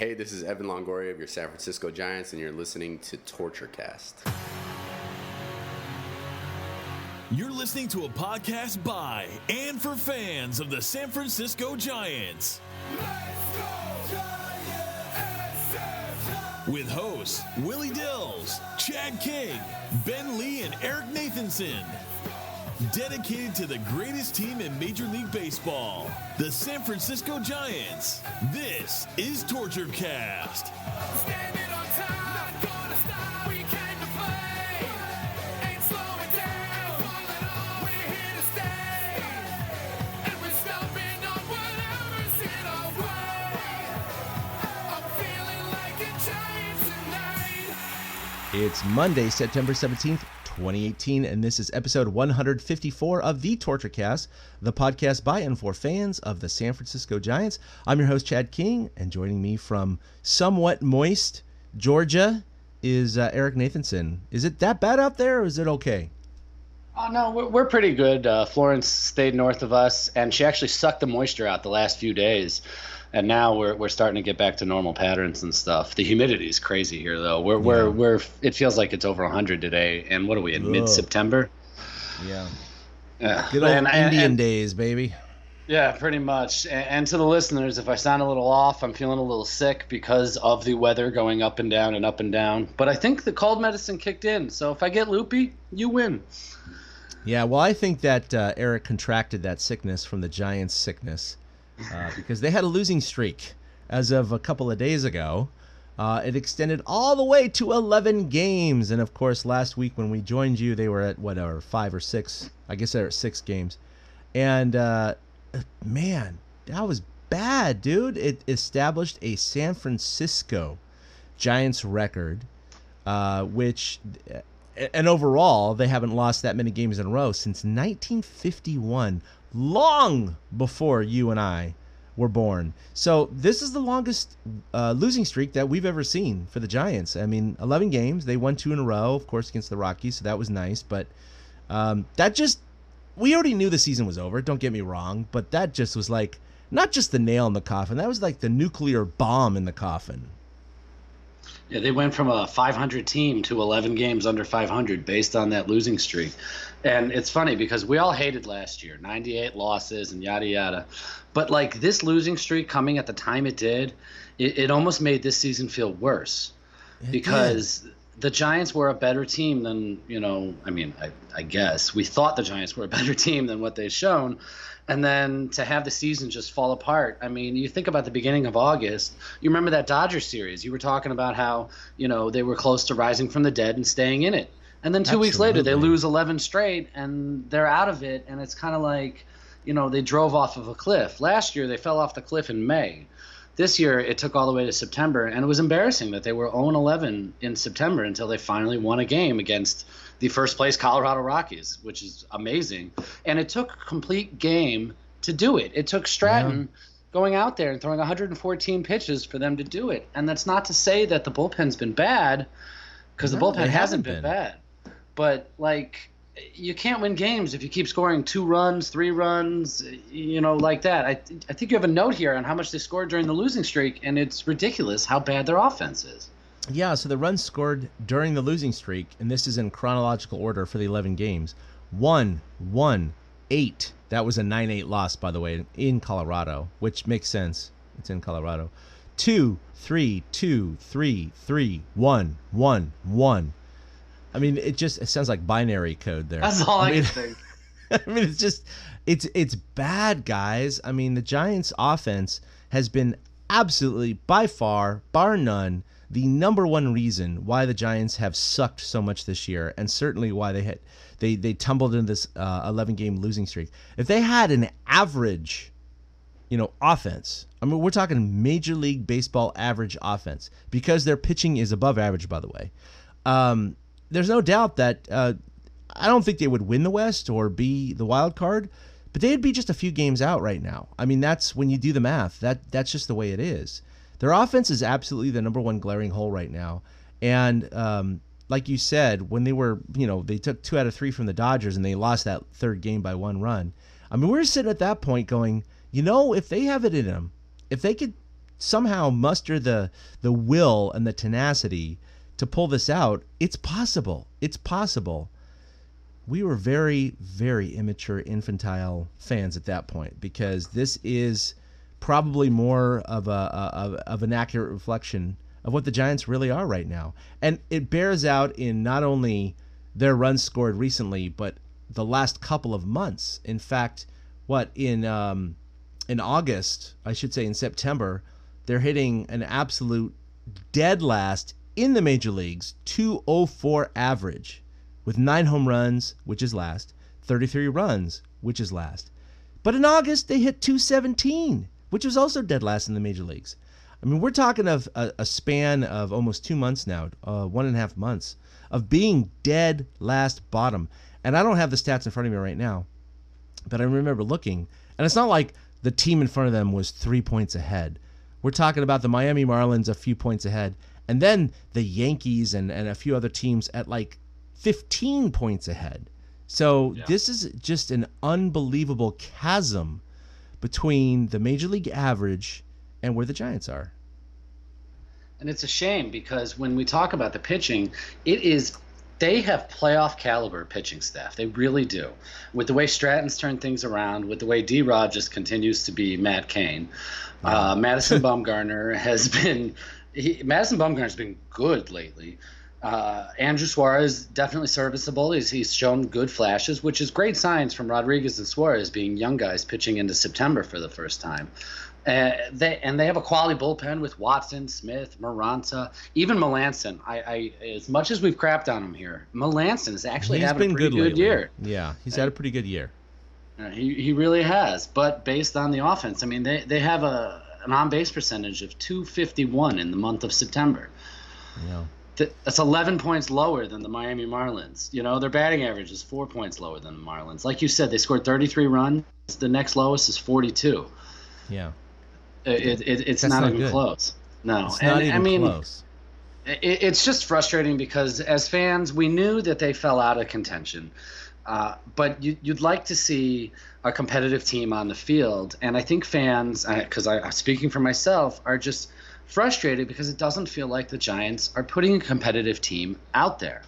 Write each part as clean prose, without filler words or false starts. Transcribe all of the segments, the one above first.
Hey, this is Evan Longoria of your San Francisco Giants, and you're listening to TortureCast. You're listening to a podcast by and for fans of the San Francisco Giants. Let's go, Giants! With hosts Willie Dills, Chad King, Ben Lee, and Eric Nathanson. Dedicated to the greatest team in Major League Baseball, the San Francisco Giants. This is TortureCast. Standing on top, gonna stop, we came to play. Ain't slowing down, falling on, we're here to stay. And we're stomping on whatever's in our way. I'm feeling like a Giant tonight. It's Monday, September 17th. 2018, and this is episode 154 of the TortureCast, the podcast by and for fans of the San Francisco Giants. I'm your host, Chad King, and joining me from somewhat moist Georgia is Eric Nathanson. Is it that bad out there, or is it okay? Oh, no, we're pretty good. Florence stayed north of us, and she actually sucked the moisture out the last few days. And now we're starting to get back to normal patterns and stuff. The humidity is crazy here, though. We're it feels like it's over 100 today. And what are we in mid-September? Yeah. Yeah. Good old Indian days, baby. Yeah, pretty much. And to the listeners, if I sound a little off, I'm feeling a little sick because of the weather going up and down and up and down. But I think the cold medicine kicked in. So if I get loopy, you win. Yeah, well, I think that Eric contracted that sickness from the Giants' sickness. Because they had a losing streak as of a couple of days ago. It extended all the way to 11 games. And, of course, last week when we joined you, they were at, 5 or 6. I guess they're at 6 games. And, man, that was bad, dude. It established a San Francisco Giants record, which, and overall, they haven't lost that many games in a row since 1951. Long before you and I were born. So this is the longest losing streak that we've ever seen for the Giants. I mean, 11 games. They won 2 in a row, of course, against the Rockies, so that was nice. But we already knew the season was over, don't get me wrong, but that just was like, not just the nail in the coffin, that was like the nuclear bomb in the coffin. Yeah, they went from a 500 team to 11 games under 500 based on that losing streak. And it's funny because we all hated last year, 98 losses and yada, yada. But, like, this losing streak coming at the time it did, it almost made this season feel worse because the Giants were a better team than, I guess. We thought the Giants were a better team than what they've shown. And then to have the season just fall apart. I mean, you think about the beginning of August. You remember that Dodgers series. You were talking about how, they were close to rising from the dead and staying in it. And then 2 weeks later, they lose 11 straight, and they're out of it. And it's kind of like, they drove off of a cliff. Last year, they fell off the cliff in May. This year, it took all the way to September, and it was embarrassing that they were 0-11 in September until they finally won a game against the first-place Colorado Rockies, which is amazing. And it took a complete game to do it. It took Stratton going out there and throwing 114 pitches for them to do it. And that's not to say that the bullpen's been bad, because the bullpen hasn't been bad. But, like, you can't win games if you keep scoring 2 runs, 3 runs, like that. I think you have a note here on how much they scored during the losing streak, and it's ridiculous how bad their offense is. Yeah, so the runs scored during the losing streak, and this is in chronological order for the 11 games. 1, 1, 8. That was a 9-8 loss, by the way, in Colorado, which makes sense. It's in Colorado. 2, 3, 2, 3, 3, 1, 1, 1. I mean, it sounds like binary code there. That's all I can think. I mean, it's bad, guys. I mean, the Giants' offense has been absolutely, by far, bar none, the number one reason why the Giants have sucked so much this year, and certainly why they tumbled into this 11-game losing streak. If they had an average, offense, I mean, we're talking Major League Baseball average offense, because their pitching is above average, by the way. There's no doubt that I don't think they would win the West or be the wild card, but they'd be just a few games out right now. I mean, that's when you do the math. That's just the way it is. Their offense is absolutely the number one glaring hole right now. And like you said, when they were, they took 2 out of 3 from the Dodgers and they lost that 3rd game by 1 run. I mean, we're sitting at that point going, if they have it in them, if they could somehow muster the will and the tenacity to pull this out, it's possible. It's possible. We were very, very immature, infantile fans at that point, because this is probably more of an accurate reflection of what the Giants really are right now. And it bears out in not only their runs scored recently, but the last couple of months. In fact, in August, I should say in September, they're hitting an absolute dead last in the major leagues, 204 average, with 9 home runs, which is last, 33 runs, which is last. But in August, they hit 217, which was also dead last in the major leagues. I mean, we're talking of a span of almost 2 months now, 1.5 months, of being dead last bottom. And I don't have the stats in front of me right now, but I remember looking, and it's not like the team in front of them was 3 points ahead. We're talking about the Miami Marlins a few points ahead, and then the Yankees and a few other teams at like 15 points ahead. So This is just an unbelievable chasm between the major league average and where the Giants are. And it's a shame, because when we talk about the pitching, they have playoff caliber pitching staff. They really do. With the way Stratton's turned things around, with the way D-Rod just continues to be Matt Cain, Madison Bumgarner has been good lately. Andrew Suarez definitely serviceable. He's shown good flashes, which is great signs from Rodriguez and Suarez being young guys pitching into September for the first time. They have a quality bullpen with Watson, Smith, Maranta, even Melanson. I as much as we've crapped on him here, Melanson is actually having a pretty good year. Yeah, he's had a pretty good year. He really has. But based on the offense, I mean, they have an on-base percentage of .251 in the month of September. Yeah. That's 11 points lower than the Miami Marlins. You know, their batting average is 4 points lower than the Marlins. Like you said, they scored 33 runs. The next lowest is 42. Yeah. It's not even close. No. It's not even close. It's just frustrating, because as fans, we knew that they fell out of contention. But you'd like to see a competitive team on the field. And I think fans, because I'm speaking for myself, are just frustrated because it doesn't feel like the Giants are putting a competitive team out there.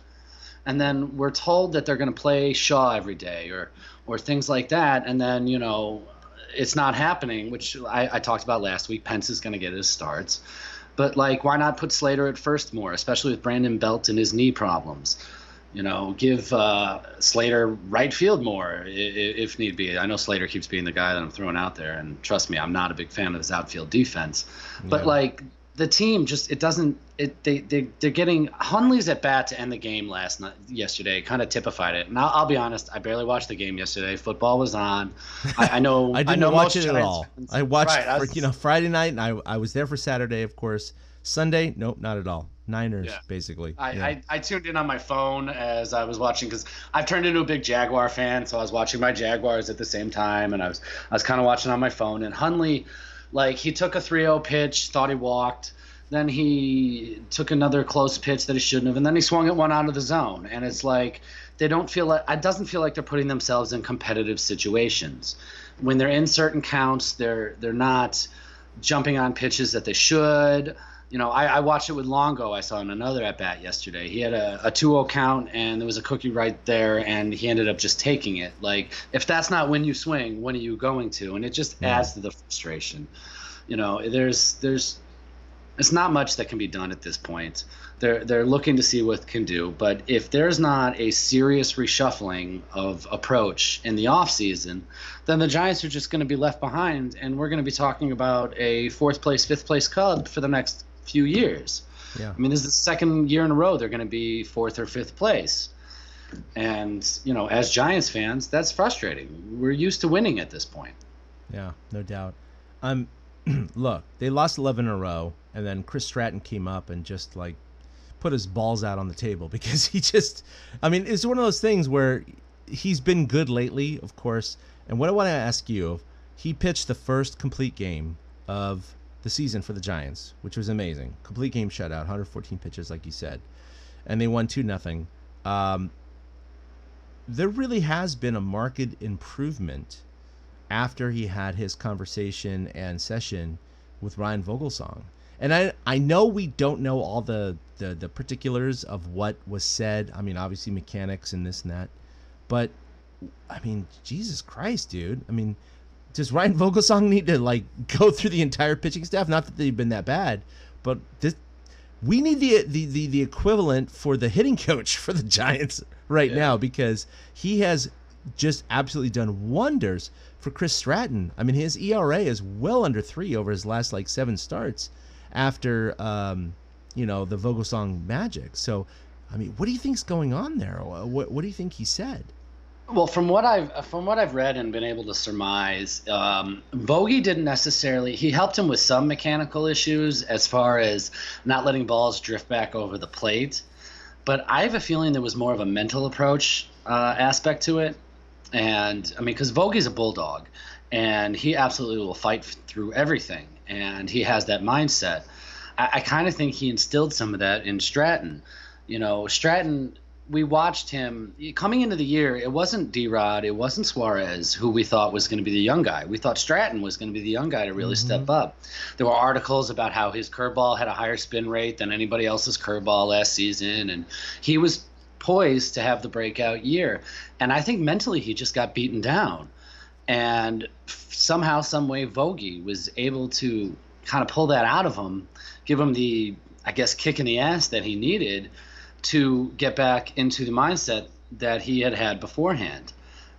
And then we're told that they're going to play Shaw every day or things like that. And then, you know, it's not happening, which I talked about last week. Pence is going to get his starts. But, like, why not put Slater at first more, especially with Brandon Belt and his knee problems? You know, give Slater right field more if need be. I know Slater keeps being the guy that I'm throwing out there, and trust me, I'm not a big fan of his outfield defense. But like the team, just they're getting Hundley's at bat to end the game yesterday kind of typified it. And I'll be honest, I barely watched the game yesterday. Football was on. I know I didn't watch it at all. Fans, I watched Friday night, and I was there for Saturday, of course. Sunday, nope, not at all. Niners, basically. I tuned in on my phone as I was watching, because I've turned into a big Jaguar fan, so I was watching my Jaguars at the same time, and I was kind of watching on my phone. And Hundley, like, he took a 3-0 pitch, thought he walked, then he took another close pitch that he shouldn't have, and then he swung at one out of the zone. And it's like it doesn't feel like they're putting themselves in competitive situations. When they're in certain counts, they're not jumping on pitches that they should. You know, I watched it with Longo. I saw in another at-bat yesterday. He had a 2-0 count, and there was a cookie right there, and he ended up just taking it. Like, if that's not when you swing, when are you going to? And it just adds to the frustration. You know, it's not much that can be done at this point. They're looking to see what it can do. But if there's not a serious reshuffling of approach in the offseason, then the Giants are just going to be left behind, and we're going to be talking about a 4th place, 5th place Cub for the next few years. I mean, this is the second year in a row they're going to be 4th or 5th place. And, you know, as Giants fans, that's frustrating. We're used to winning at this point. Yeah, no doubt. Look, they lost 11 in a row, and then Chris Stratton came up and just, like, put his balls out on the table, because it's one of those things where he's been good lately, of course. And what I want to ask you, he pitched the first complete game of the season for the Giants, which was amazing. Complete game shutout, 114 pitches, like you said. And they won 2-0. There really has been a marked improvement after he had his conversation and session with Ryan Vogelsong. And I know we don't know all the particulars of what was said. I mean, obviously mechanics and this and that. But, I mean, Jesus Christ, dude. I mean, does Ryan Vogelsong need to, like, go through the entire pitching staff? Not that they've been that bad, but we need the equivalent for the hitting coach for the Giants right now, because he has just absolutely done wonders for Chris Stratton. I mean, his ERA is well under 3 over his last, like, 7 starts after, the Vogelsong magic. So, I mean, what do you think's going on there? What do you think he said? Well, from what I've read and been able to surmise, Vogie didn't necessarily. He helped him with some mechanical issues as far as not letting balls drift back over the plate. But I have a feeling there was more of a mental approach aspect to it. And I mean, because Vogie's a bulldog, and he absolutely will fight through everything, and he has that mindset. I kind of think he instilled some of that in Stratton. Stratton. We watched him coming into the year. It wasn't D-Rod, it wasn't Suarez who we thought was going to be the young guy. We thought Stratton was going to be the young guy to really step up. There were articles about how his curveball had a higher spin rate than anybody else's curveball last season, and he was poised to have the breakout year. And I think mentally he just got beaten down. And somehow, some way, Vogie was able to kind of pull that out of him, give him the, I guess, kick in the ass that he needed to get back into the mindset that he had beforehand.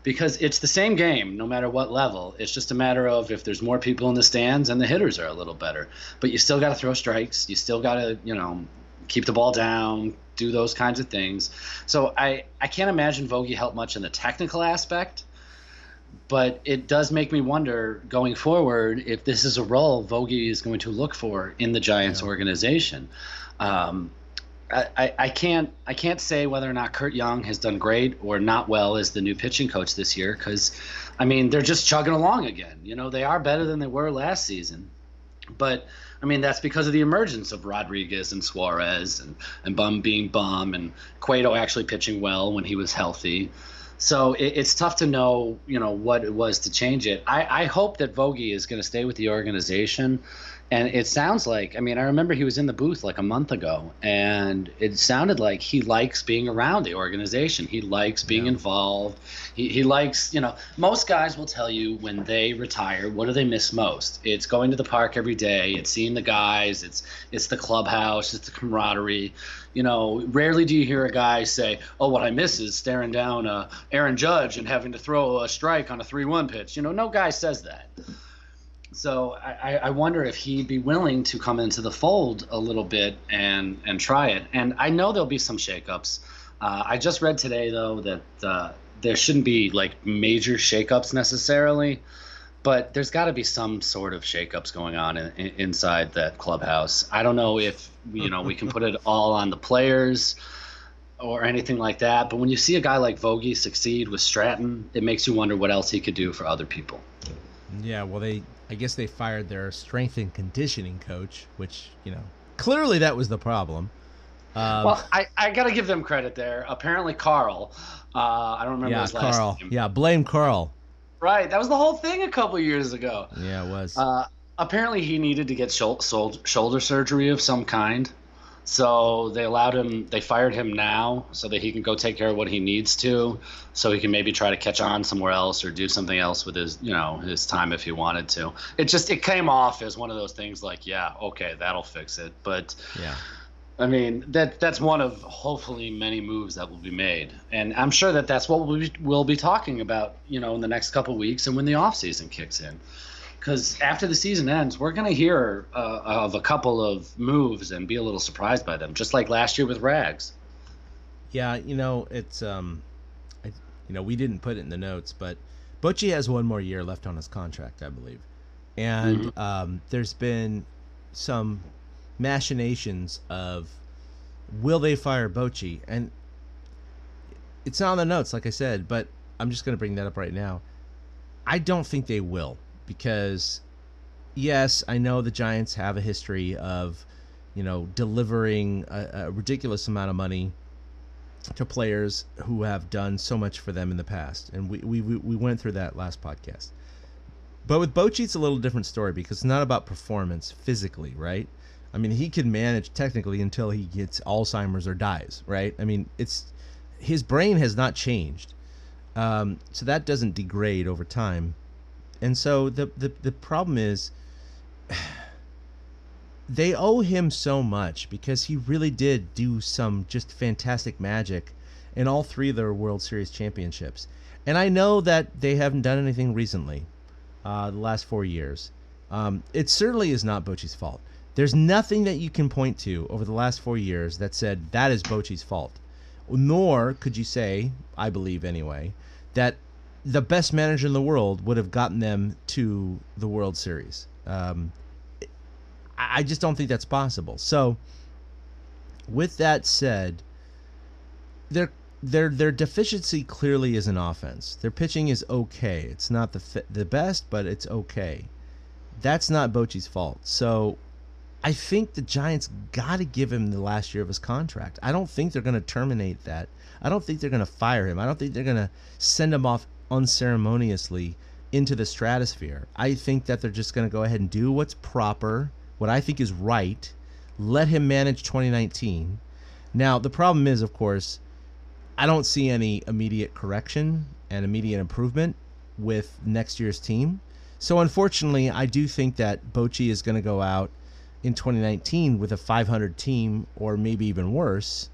Because it's the same game no matter what level. It's just a matter of if there's more people in the stands and the hitters are a little better. But you still got to throw strikes. You still got to, keep the ball down, do those kinds of things. So I can't imagine Vogie helped much in the technical aspect. But it does make me wonder going forward if this is a role Vogie is going to look for in the Giants organization. I can't say whether or not Kurt Young has done great or not well as the new pitching coach this year, because, I mean, they're just chugging along again. They are better than they were last season. But, I mean, that's because of the emergence of Rodriguez and Suarez and Bum being Bum and Cueto actually pitching well when he was healthy. So it's tough to know, what it was to change it. I hope that Vogie is going to stay with the organization. And it sounds like, I mean, I remember he was in the booth like a month ago, and it sounded like he likes being around the organization. He likes being involved. He likes, most guys will tell you when they retire, what do they miss most? It's going to the park every day. It's seeing the guys. It's the clubhouse. It's the camaraderie. Rarely do you hear a guy say, oh, what I miss is staring down Aaron Judge and having to throw a strike on a 3-1 pitch. No guy says that. So I wonder if he'd be willing to come into the fold a little bit and try it. And I know there'll be some shakeups. I just read today, though, that there shouldn't be, like, major shakeups necessarily, but there's got to be some sort of shakeups going on inside that clubhouse. I don't know if, we can put it all on the players or anything like that, but when you see a guy like Vogie succeed with Stratton, it makes you wonder what else he could do for other people. Yeah, well, I guess they fired their strength and conditioning coach, which, clearly that was the problem. Well, I got to give them credit there. Apparently Carl, I don't remember his last name. Yeah, blame Carl. Right, that was the whole thing a couple years ago. Yeah, it was. Apparently he needed to get shoulder surgery of some kind. So they fired him now so that he can go take care of what he needs to, so he can maybe try to catch on somewhere else or do something else with his time if he wanted to. It came off as one of those things like, yeah, okay, that'll fix it. But yeah, I mean, that's one of hopefully many moves that will be made. And I'm sure that's what we'll be talking about, in the next couple of weeks and when the offseason kicks in. Because after the season ends, we're going to hear of a couple of moves and be a little surprised by them, just like last year with Rags. Yeah, it's we didn't put it in the notes, but Butchie has one more year left on his contract, I believe, and there's been some machinations of will they fire Bochy, and it's not on the notes, like I said, but I'm just going to bring that up right now. I don't think they will. Because, yes, I know the Giants have a history of, delivering a ridiculous amount of money to players who have done so much for them in the past. And we went through that last podcast. But with Bochy, it's a little different story because it's not about performance physically, right? I mean, he can manage technically until he gets Alzheimer's or dies, right? I mean, his brain has not changed, so that doesn't degrade over time. And so the problem is they owe him so much because he really did do some just fantastic magic in all 3 of their World Series championships. And I know that they haven't done anything recently, the last 4 years. It certainly is not Bochy's fault. There's nothing that you can point to over the last 4 years that said that is Bochy's fault. Nor could you say, I believe anyway, that the best manager in the world would have gotten them to the World Series. I just don't think that's possible. So, with that said, their deficiency clearly is in offense. Their pitching is okay. It's not the best, but it's okay. That's not Bochy's fault. So, I think the Giants got to give him the last year of his contract. I don't think they're going to terminate that. I don't think they're going to fire him. I don't think they're going to send him off unceremoniously into the stratosphere. I think that they're just going to go ahead and do what's proper, what I think is right, let him manage 2019. Now, the problem is, of course, I don't see any immediate correction and immediate improvement with next year's team. So, unfortunately, I do think that Bochy is going to go out in 2019 with a 500 team or maybe even worse,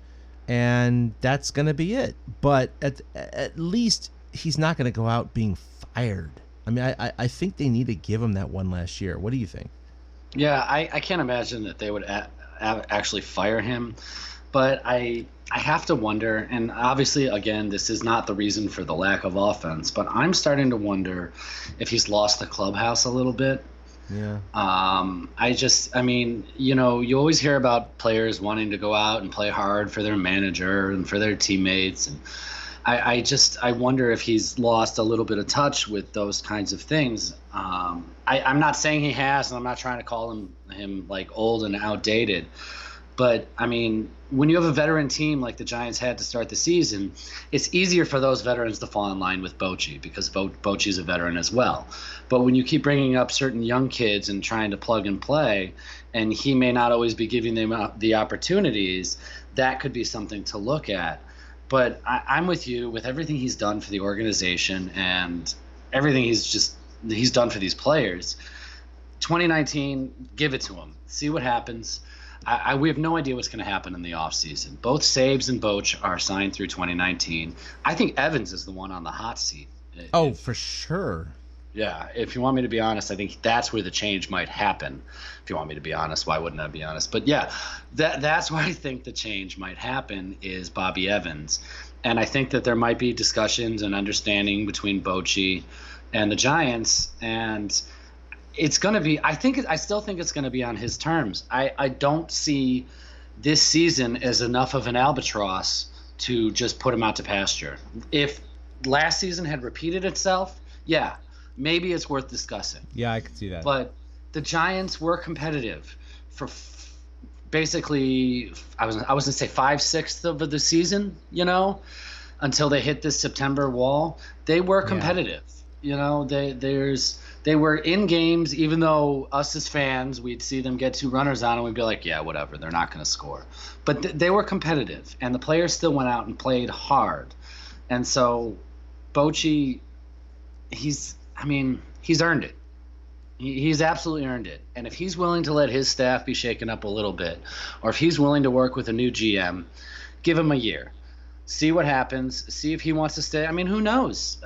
and that's going to be it. But at least he's not going to go out being fired. I mean, I think they need to give him that one last year. What do you think? Yeah, I can't imagine that they would actually fire him, but I have to wonder, and obviously, again, this is not the reason for the lack of offense, but I'm starting to wonder if he's lost the clubhouse a little bit. Yeah. I mean, you know, you always hear about players wanting to go out and play hard for their manager and for their teammates, and I wonder if he's lost a little bit of touch with those kinds of things. I'm not saying he has, and I'm not trying to call him like old and outdated, but I mean, when you have a veteran team like the Giants had to start the season, it's easier for those veterans to fall in line with Bochy because Bochy's a veteran as well. But when you keep bringing up certain young kids and trying to plug and play, and he may not always be giving them the opportunities, that could be something to look at. But I'm with you with everything he's done for the organization and everything he's done for these players. 2019, give it to him. See what happens. We have no idea what's going to happen in the offseason. Both Sabes and Boch are signed through 2019. I think Evans is the one on the hot seat. For sure. Yeah, if you want me to be honest, I think that's where the change might happen. If you want me to be honest, why wouldn't I be honest? But yeah, that's where I think the change might happen is Bobby Evans. And I think that there might be discussions and understanding between Bochy and the Giants, and it's going to be – I still think it's going to be on his terms. I don't see this season as enough of an albatross to just put him out to pasture. If last season had repeated itself, yeah, maybe it's worth discussing. Yeah, I could see that. But the Giants were competitive for basically – I was going to say 5/6 of the season, you know, until they hit this September wall. They were competitive. Yeah. You know, they were in games, even though us as fans, we'd see them get 2 runners on and we'd be like, yeah, whatever, they're not going to score. But they were competitive, and the players still went out and played hard. And so Bochy, he's earned it. He's absolutely earned it. And if he's willing to let his staff be shaken up a little bit, or if he's willing to work with a new GM, give him a year. See what happens. See if he wants to stay. I mean, who knows?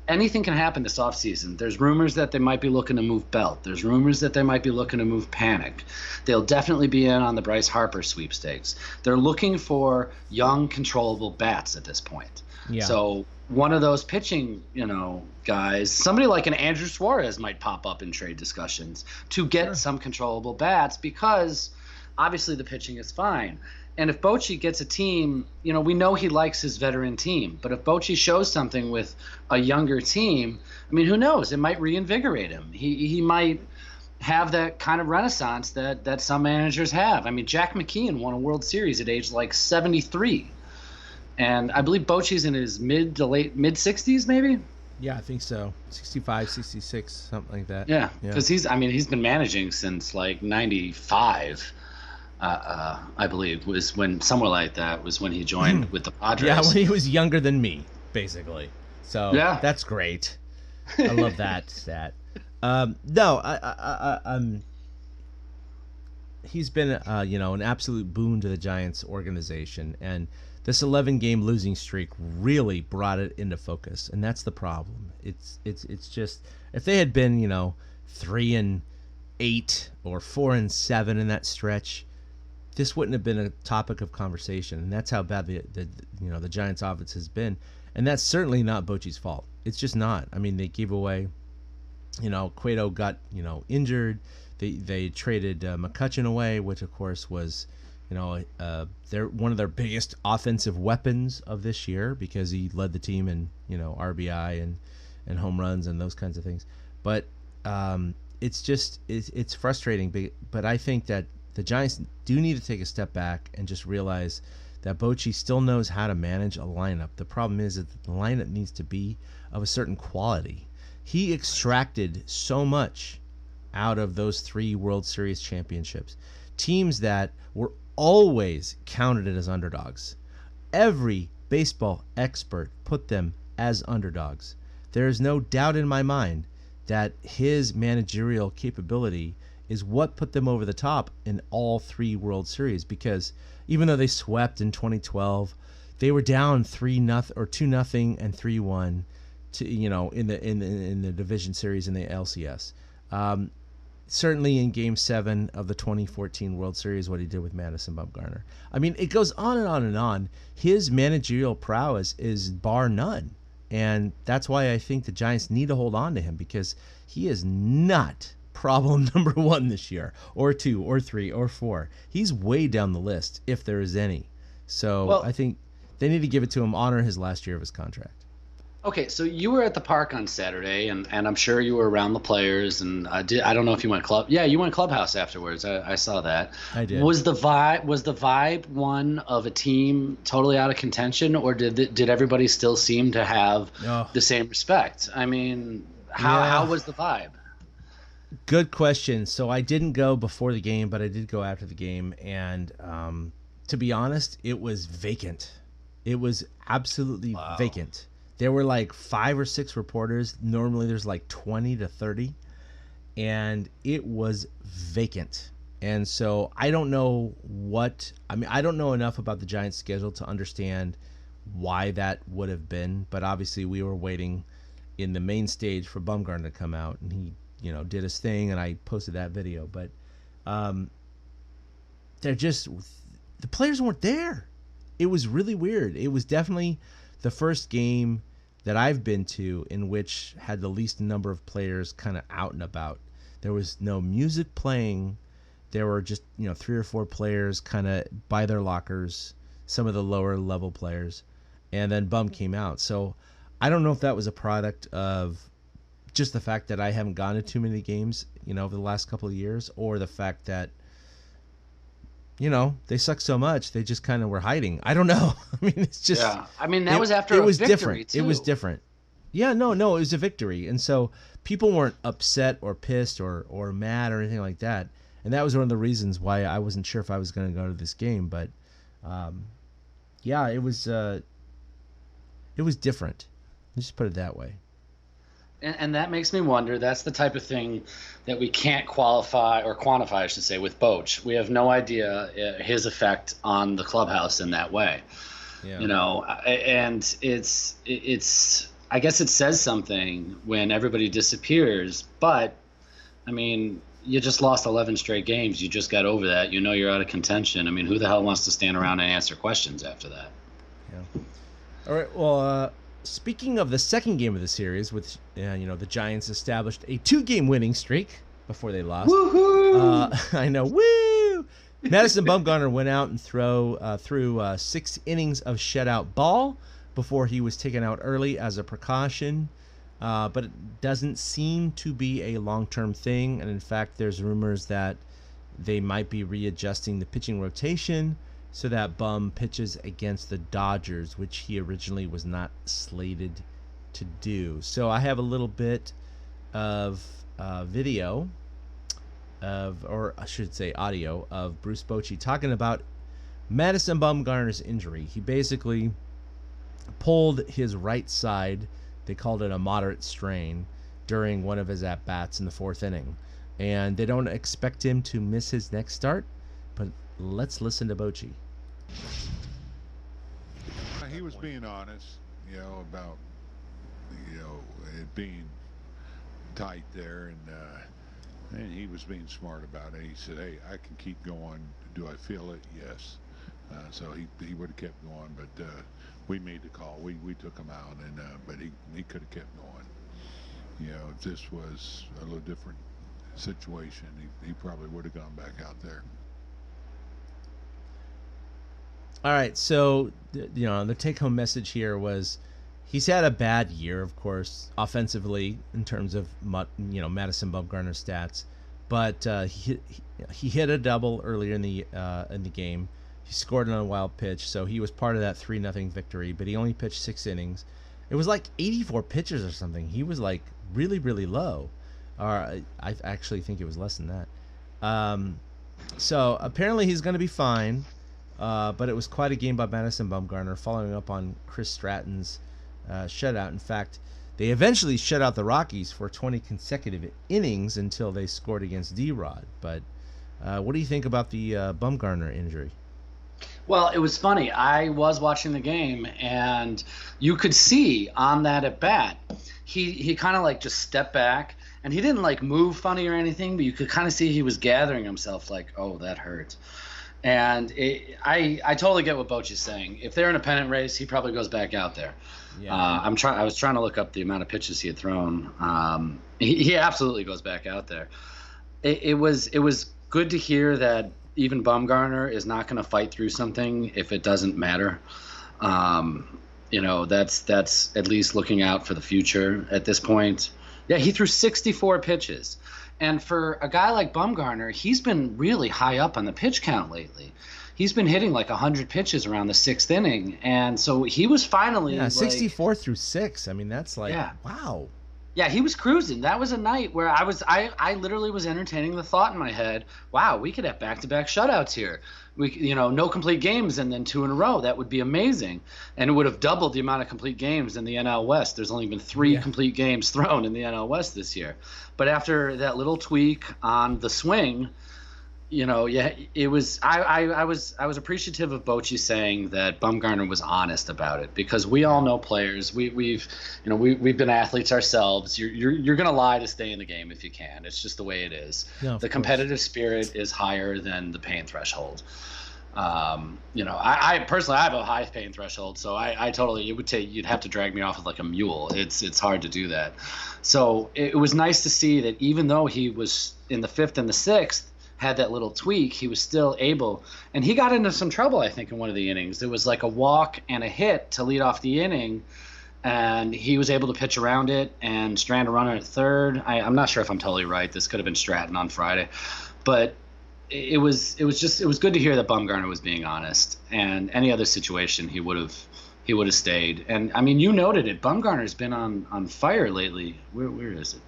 Anything can happen this offseason. There's rumors that they might be looking to move Belt. There's rumors that they might be looking to move Panic. They'll definitely be in on the Bryce Harper sweepstakes. They're looking for young, controllable bats at this point. Yeah. So one of those pitching, guys, somebody like an Andrew Suarez might pop up in trade discussions to get some controllable bats because obviously the pitching is fine. And if Bochy gets a team, we know he likes his veteran team. But if Bochy shows something with a younger team, I mean, who knows? It might reinvigorate him. He might have that kind of renaissance that some managers have. I mean, Jack McKeon won a World Series at age like 73. And I believe Bochy's in his mid 60s, maybe? Yeah, I think so. 65, 66, something like that. Yeah, because he's been managing since like '95. I believe was when somewhere like that was when he joined with the Padres. Yeah, when he was younger than me, basically. So yeah, that's great. I love that stat. No, he's been an absolute boon to the Giants organization, and this 11-game losing streak really brought it into focus, and that's the problem. It's just, if they had been 3-8 or 4-7 in that stretch, this wouldn't have been a topic of conversation, and that's how bad the Giants' offense has been, and that's certainly not Bochy's fault. It's just not. I mean, they gave away, Cueto got injured. They traded McCutchen away, which of course was, they're one of their biggest offensive weapons of this year because he led the team in RBI and home runs and those kinds of things. But it's frustrating. But I think that the Giants do need to take a step back and just realize that Bochy still knows how to manage a lineup. The problem is that the lineup needs to be of a certain quality. He extracted so much out of those 3 World Series championships. Teams that were always counted as underdogs. Every baseball expert put them as underdogs. There is no doubt in my mind that his managerial capability is what put them over the top in all 3 World Series, because even though they swept in 2012, they were down 3-0 or 2-0 and 3-1 to in the division series in the LCS. Certainly in Game 7 of the 2014 World Series, what he did with Madison Bumgarner. I mean, it goes on and on and on. His managerial prowess is bar none. And that's why I think the Giants need to hold on to him, because he is not problem number 1 this year, or 2, or 3, or 4. He's way down the list, if there is any. So I think they need to give it to him, honor his last year of his contract. Okay, so you were at the park on Saturday, and I'm sure you were around the players, and I don't know if you went club. Yeah, you went clubhouse afterwards. I saw that. I did. Was the vibe one of a team totally out of contention, or did everybody still seem to have the same respect? I mean, how was the vibe? Good question. So I didn't go before the game, but I did go after the game, and to be honest, it was vacant. It was absolutely vacant. There were like 5 or 6 reporters. Normally there's like 20 to 30. And it was vacant. And so I don't know I don't know enough about the Giants' schedule to understand why that would have been. But obviously we were waiting in the main stage for Bumgarner to come out. And he, did his thing, and I posted that video. But the players weren't there. It was really weird. It was definitely the first game that I've been to in which had the least number of players kind of out and about. There was no music playing. There were just 3 or 4 players kind of by their lockers, some of the lower level players, and then Bum came out. So I don't know if that was a product of just the fact that I haven't gone to too many games over the last couple of years, or the fact that they suck so much they just kind of were hiding. I don't know. I mean, it's just that was after it was victory different. too. It was different. Yeah, no, it was a victory, and so people weren't upset or pissed or mad or anything like that. And that was one of the reasons why I wasn't sure if I was going to go to this game. But it was different. Let's just put it that way. And that makes me wonder. That's the type of thing that we can't quantify, I should say, with Boch. We have no idea his effect on the clubhouse in that way. Yeah. And it's I guess it says something when everybody disappears. But I mean, you just lost 11 straight games. You just got over that. You're out of contention. I mean, who the hell wants to stand around and answer questions after that? Yeah. All right. Well, speaking of the second game of the series, which the Giants established a 2-game winning streak before they lost. Woohoo! I know. Woo! Madison Bumgarner went out and threw 6 innings of shutout ball before he was taken out early as a precaution. But it doesn't seem to be a long-term thing, and in fact, there's rumors that they might be readjusting the pitching rotation so that Bum pitches against the Dodgers, which he originally was not slated to do. So I have a little bit of video or I should say audio of Bruce Bochy talking about Madison Bumgarner's injury. He basically pulled his right side. They called it a moderate strain during one of his at-bats in the 4th inning. And they don't expect him to miss his next start, but let's listen to Bochy. He was being honest, about, it being tight there, and he was being smart about it. He said, "Hey, I can keep going. Do I feel it? Yes." So he would have kept going, but we made the call. We took him out, but he could have kept going. If this was a little different situation, he probably would have gone back out there. All right, so the take-home message here was he's had a bad year, of course, offensively in terms of Madison Bumgarner stats, but he hit a double earlier in the game. He scored on a wild pitch, so he was part of that 3-0 victory. But he only pitched 6 innings. It was like 84 pitches or something. He was like really, really low. Or I actually think it was less than that. So apparently he's going to be fine. But it was quite a game by Madison Bumgarner, following up on Chris Stratton's shutout. In fact, they eventually shut out the Rockies for 20 consecutive innings until they scored against D-Rod. But what do you think about the Bumgarner injury? Well, it was funny. I was watching the game, and you could see on that at bat, he kind of like just stepped back, and he didn't like move funny or anything, but you could kind of see he was gathering himself, like, oh, that hurts. And I totally get what Bochy's saying. If they're in a pennant race, he probably goes back out there. Yeah. I was trying to look up the amount of pitches he had thrown. He absolutely goes back out there. It was good to hear that even Bumgarner is not going to fight through something if it doesn't matter. That's at least looking out for the future at this point. Yeah, he threw 64 pitches. And for a guy like Bumgarner, he's been really high up on the pitch count lately. He's been hitting like 100 pitches around the 6th inning. And so he was finally 64 through 6. I mean, that's like, wow. Yeah, he was cruising. That was a night where I literally was entertaining the thought in my head, wow, we could have back-to-back shutouts here. No complete games and then 2 in a row. That would be amazing. And it would have doubled the amount of complete games in the NL West. There's only been 3 complete games thrown in the NL West this year. But after that little tweak on the swing, it was I was appreciative of Bochy saying that Bumgarner was honest about it, because we all know players. We've been athletes ourselves. You're gonna lie to stay in the game if you can. It's just the way it is. Yeah, the competitive spirit is higher than the pain threshold. I personally have a high pain threshold, so I totally, you'd have to drag me off with like a mule. It's hard to do that. So it was nice to see that even though he was in the 5th and the 6th, had that little tweak, he was still able, and he got into some trouble, I think, in one of the innings. There was like a walk and a hit to lead off the inning, and he was able to pitch around it and strand a runner at third. I'm not sure if I'm totally right. This could have been Stratton on Friday, but it was good to hear that Bumgarner was being honest. And any other situation, he would have stayed. And I mean, you noted it. Bumgarner's been on fire lately. Where is it?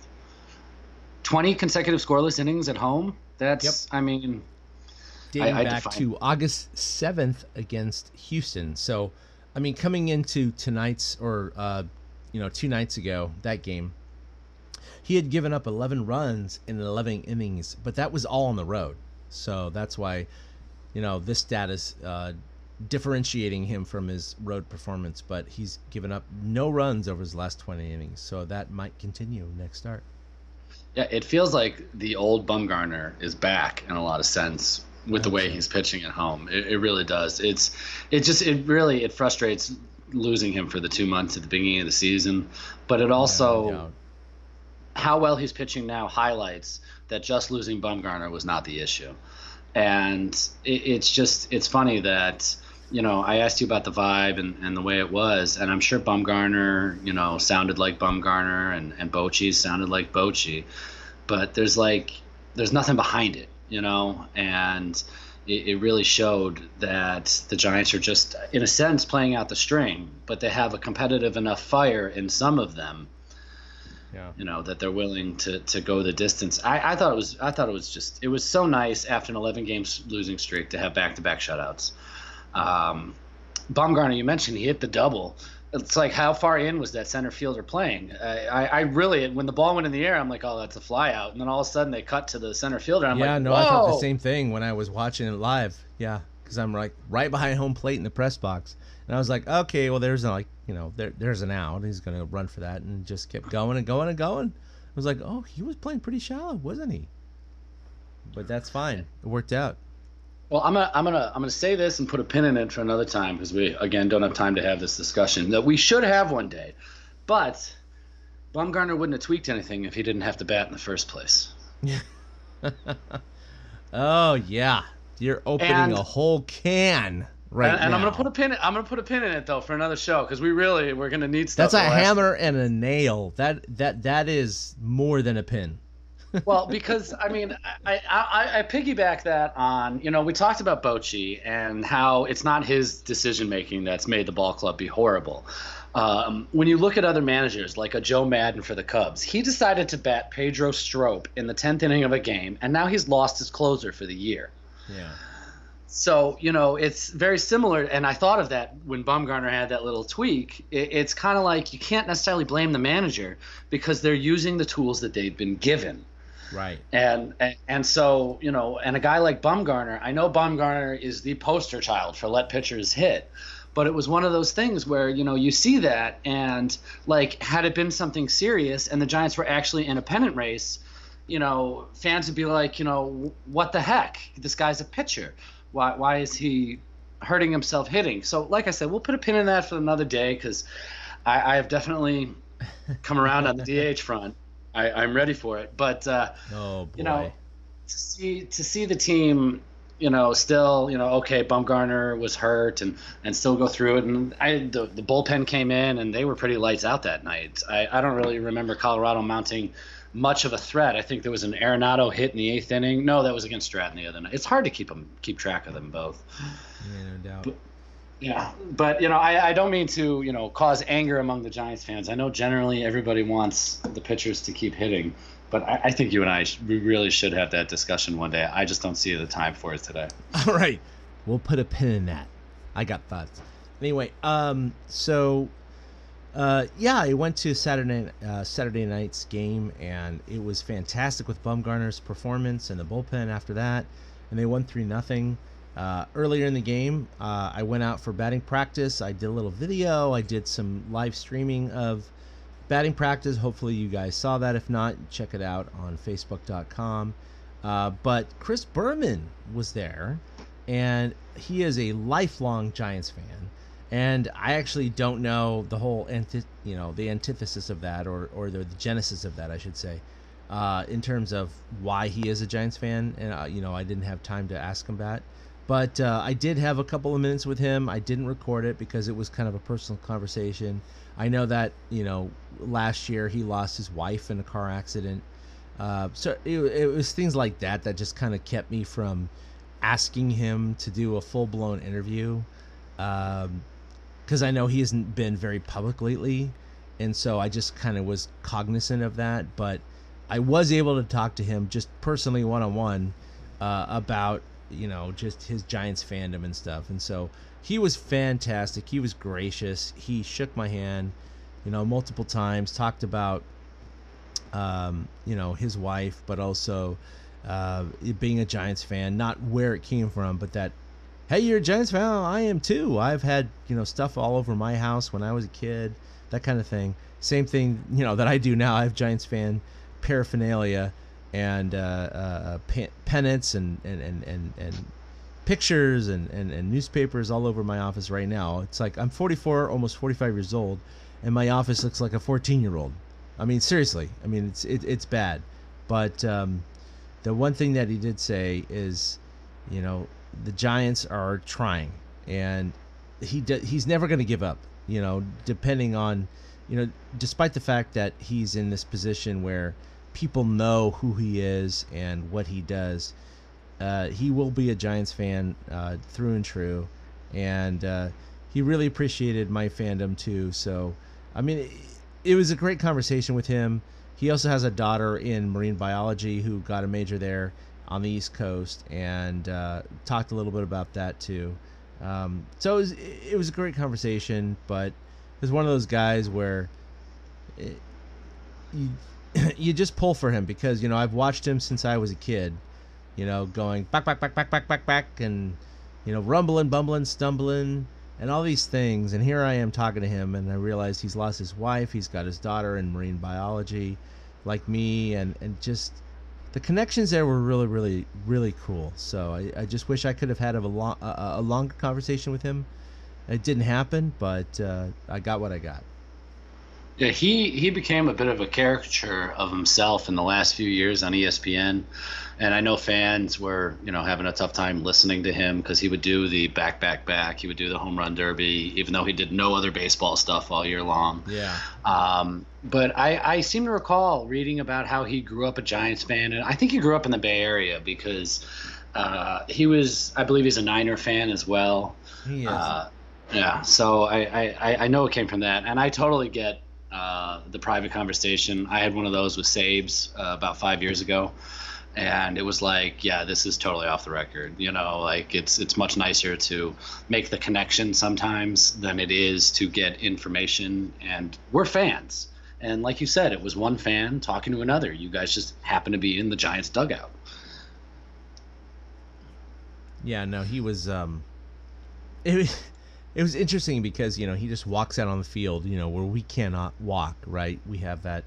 20 consecutive scoreless innings at home. That's, yep. I mean, dating back to August 7th against Houston. So, I mean, coming into tonight's 2 nights ago, that game, he had given up 11 runs in 11 innings, but that was all on the road. So that's why, this stat is differentiating him from his road performance, but he's given up no runs over his last 20 innings. So that might continue next start. Yeah, it feels like the old Bumgarner is back in a lot of sense with the way he's pitching at home. It really does. It frustrates losing him for the 2 months at the beginning of the season, but it also how well he's pitching now highlights that just losing Bumgarner was not the issue. And it's funny that, I asked you about the vibe and the way it was, and I'm sure Bumgarner, sounded like Bumgarner and Bochy sounded like Bochy, but there's nothing behind it, and, it really showed that the Giants are just, in a sense, playing out the string, but they have a competitive enough fire in some of them, that they're willing to go the distance. I thought it was so nice after an 11 games losing streak to have back-to-back shutouts. Bumgarner, you mentioned he hit the double. It's like, how far in was that center fielder playing? I really, when the ball went in the air, I'm like, oh, that's a fly out. And then all of a sudden they cut to the center fielder. I'm like, whoa! I thought the same thing when I was watching it live. Yeah, because I'm like right behind home plate in the press box. And I was like, okay, well, there's there's an out. He's going to run for that, and just kept going and going and going. I was like, oh, he was playing pretty shallow, wasn't he? But that's fine. It worked out. Well, I'm gonna say this and put a pin in it for another time, because we again don't have time to have this discussion that we should have one day. But Bumgarner wouldn't have tweaked anything if he didn't have to bat in the first place. Oh yeah, you're opening a whole can right now. And I'm gonna put a pin in it though for another show, because we're gonna need stuff. That's a hammer and a nail. That is more than a pin. Well, because I mean, I piggyback that on, we talked about Bochy and how it's not his decision making that's made the ball club be horrible. When you look at other managers like a Joe Madden for the Cubs, he decided to bat Pedro Strop in the 10th inning of a game, and now he's lost his closer for the year. Yeah. So, it's very similar, and I thought of that when Bumgarner had that little tweak. It's kind of like you can't necessarily blame the manager, because they're using the tools that they've been given. Right. And so, and a guy like Bumgarner, I know Bumgarner is the poster child for let pitchers hit, but it was one of those things where, you see that, and like, had it been something serious and the Giants were actually in a pennant race, fans would be like, what the heck? This guy's a pitcher. Why is he hurting himself hitting? So like I said, we'll put a pin in that for another day, because I have definitely come around on the DH front. I'm ready for it, but oh boy, to see the team, still, okay, Bumgarner was hurt and still go through it, and the bullpen came in and they were pretty lights out that night. I don't really remember Colorado mounting much of a threat. I think there was an Arenado hit in the 8th inning. No, that was against Stratton the other night. It's hard to keep track of them both. Yeah, no doubt. But I don't mean to cause anger among the Giants fans. I know generally everybody wants the pitchers to keep hitting, but I think you and I we really should have that discussion one day. I just don't see the time for it today. All right, we'll put a pin in that. I got thoughts. Anyway, I went to Saturday night's game, and it was fantastic with Bumgarner's performance and the bullpen after that, and they won 3-0. Earlier in the game, I went out for batting practice. I did a little video. I did some live streaming of batting practice. Hopefully you guys saw that. If not, check it out on Facebook.com. But Chris Berman was there, and he is a lifelong Giants fan. And I actually don't know the whole, the antithesis of that, or the genesis of that, I should say, in terms of why he is a Giants fan. And I didn't have time to ask him that. But I did have a couple of minutes with him. I didn't record it because it was kind of a personal conversation. I know that, last year he lost his wife in a car accident. So it was things like that just kind of kept me from asking him to do a full-blown interview. Because I know he hasn't been very public lately. And so I just kind of was cognizant of that. But I was able to talk to him just personally one-on-one about just his Giants fandom and stuff. And so he was fantastic. He was gracious. He shook my hand, multiple times, talked about, his wife, but also being a Giants fan, not where it came from, but that, hey, you're a Giants fan? Oh, I am too. I've had, stuff all over my house when I was a kid, that kind of thing. Same thing, that I do now. I have Giants fan paraphernalia and pennants and pictures and newspapers all over my office right now. It's like I'm 44, almost 45 years old, and my office looks like a 14-year-old. I mean, seriously. I mean, it's bad. But the one thing that he did say is, the Giants are trying, and he's never going to give up. Depending on, despite the fact that he's in this position where people know who he is and what he does, he will be a Giants fan through and true, and he really appreciated my fandom too. So, I mean, it was a great conversation with him. He also has a daughter in marine biology who got a major there on the East Coast, and talked a little bit about that too. So it was a great conversation, but it was one of those guys where you just pull for him because, I've watched him since I was a kid, going back, and, rumbling, bumbling, stumbling, and all these things. And here I am talking to him, and I realize he's lost his wife. He's got his daughter in marine biology like me, and just the connections there were really, really, really cool. So I just wish I could have had a longer conversation with him. It didn't happen, but I got what I got. Yeah, he became a bit of a caricature of himself in the last few years on ESPN, and I know fans were, having a tough time listening to him because he would do the back. He would do the home run derby, even though he did no other baseball stuff all year long. Yeah. But I seem to recall reading about how he grew up a Giants fan, and I think he grew up in the Bay Area because I believe he's a Niner fan as well. He is. Yeah, so I know it came from that, and I totally get the private conversation. I had one of those with Sabes about 5 years ago, and it was like, yeah, this is totally off the record. It's much nicer to make the connection sometimes than it is to get information, and we're fans. And like you said, it was one fan talking to another. You guys just happen to be in the Giants dugout. Yeah, no, he was it was interesting because, he just walks out on the field, where we cannot walk, right? We have that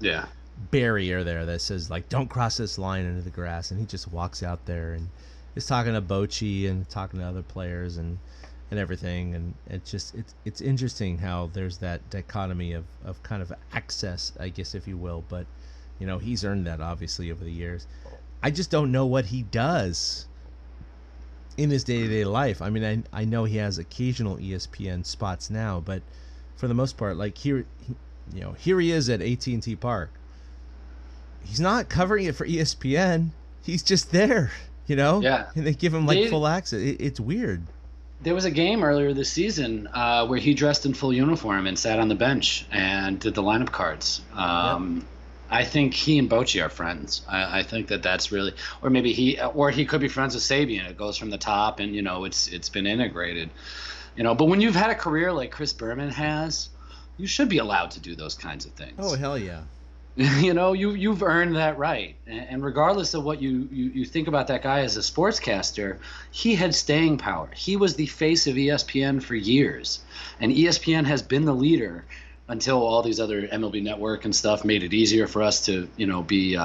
barrier there that says, like, don't cross this line into the grass. And he just walks out there and is talking to Bochy and talking to other players and everything. And it's interesting how there's that dichotomy of kind of access, I guess, if you will. But, he's earned that, obviously, over the years. I just don't know what he does in his day-to-day life. I mean, I know he has occasional ESPN spots now, but for the most part, like here he is at AT&T Park. He's not covering it for ESPN. He's just there, Yeah. And they give him full access. It's weird. There was a game earlier this season where he dressed in full uniform and sat on the bench and did the lineup cards. Yep. I think he and Bochy are friends. I think that's really, or maybe he could be friends with Sabian. It goes from the top, and it's been integrated. But when you've had a career like Chris Berman has, you should be allowed to do those kinds of things. Oh, hell yeah. You've earned that right, and regardless of what you think about that guy as a sportscaster, he had staying power. He was the face of ESPN for years, and ESPN has been the leader until all these other MLB Network and stuff made it easier for us to, be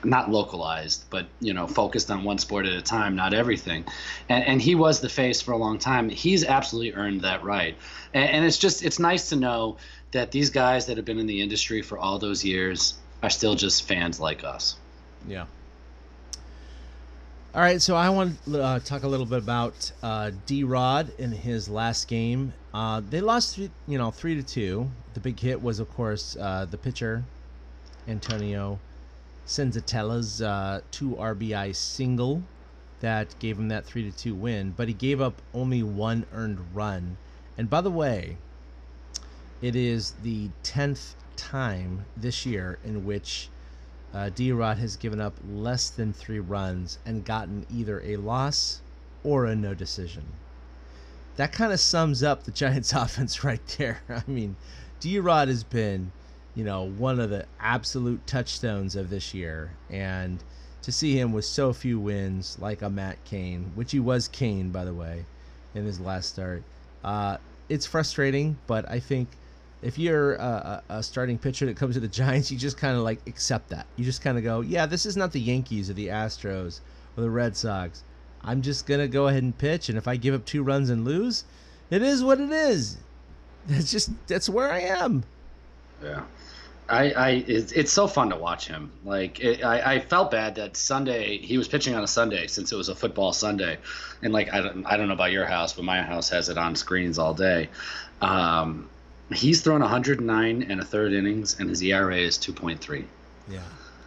not localized, but, focused on one sport at a time, not everything. And he was the face for a long time. He's absolutely earned that right. And it's nice to know that these guys that have been in the industry for all those years are still just fans like us. Yeah. All right, so I want to talk a little bit about D-Rod in his last game. They lost, 3-2. The big hit was, of course, the pitcher, Antonio Senzatella's 2 RBI single that gave him that 3-2 win. But he gave up only 1 earned run. And by the way, it is the 10th time this year in which D-Rod has given up less than 3 runs and gotten either a loss or a no decision. That kind of sums up the Giants offense right there. I mean, D-Rod has been, one of the absolute touchstones of this year. And to see him with so few wins, like a Matt Cain, which he was Cain, by the way, in his last start, it's frustrating, but I think if you're a starting pitcher that comes to the Giants, you just kind of accept that. You just kind of go, yeah, this is not the Yankees or the Astros or the Red Sox. I'm just going to go ahead and pitch, and if I give up 2 runs and lose, it is what it is. That's where I am. Yeah. It's so fun to watch him. I felt bad that Sunday he was pitching on a Sunday since it was a football Sunday, and I don't know about your house, but my house has it on screens all day. He's thrown 109 and a third innings, and his ERA is 2.3. Yeah,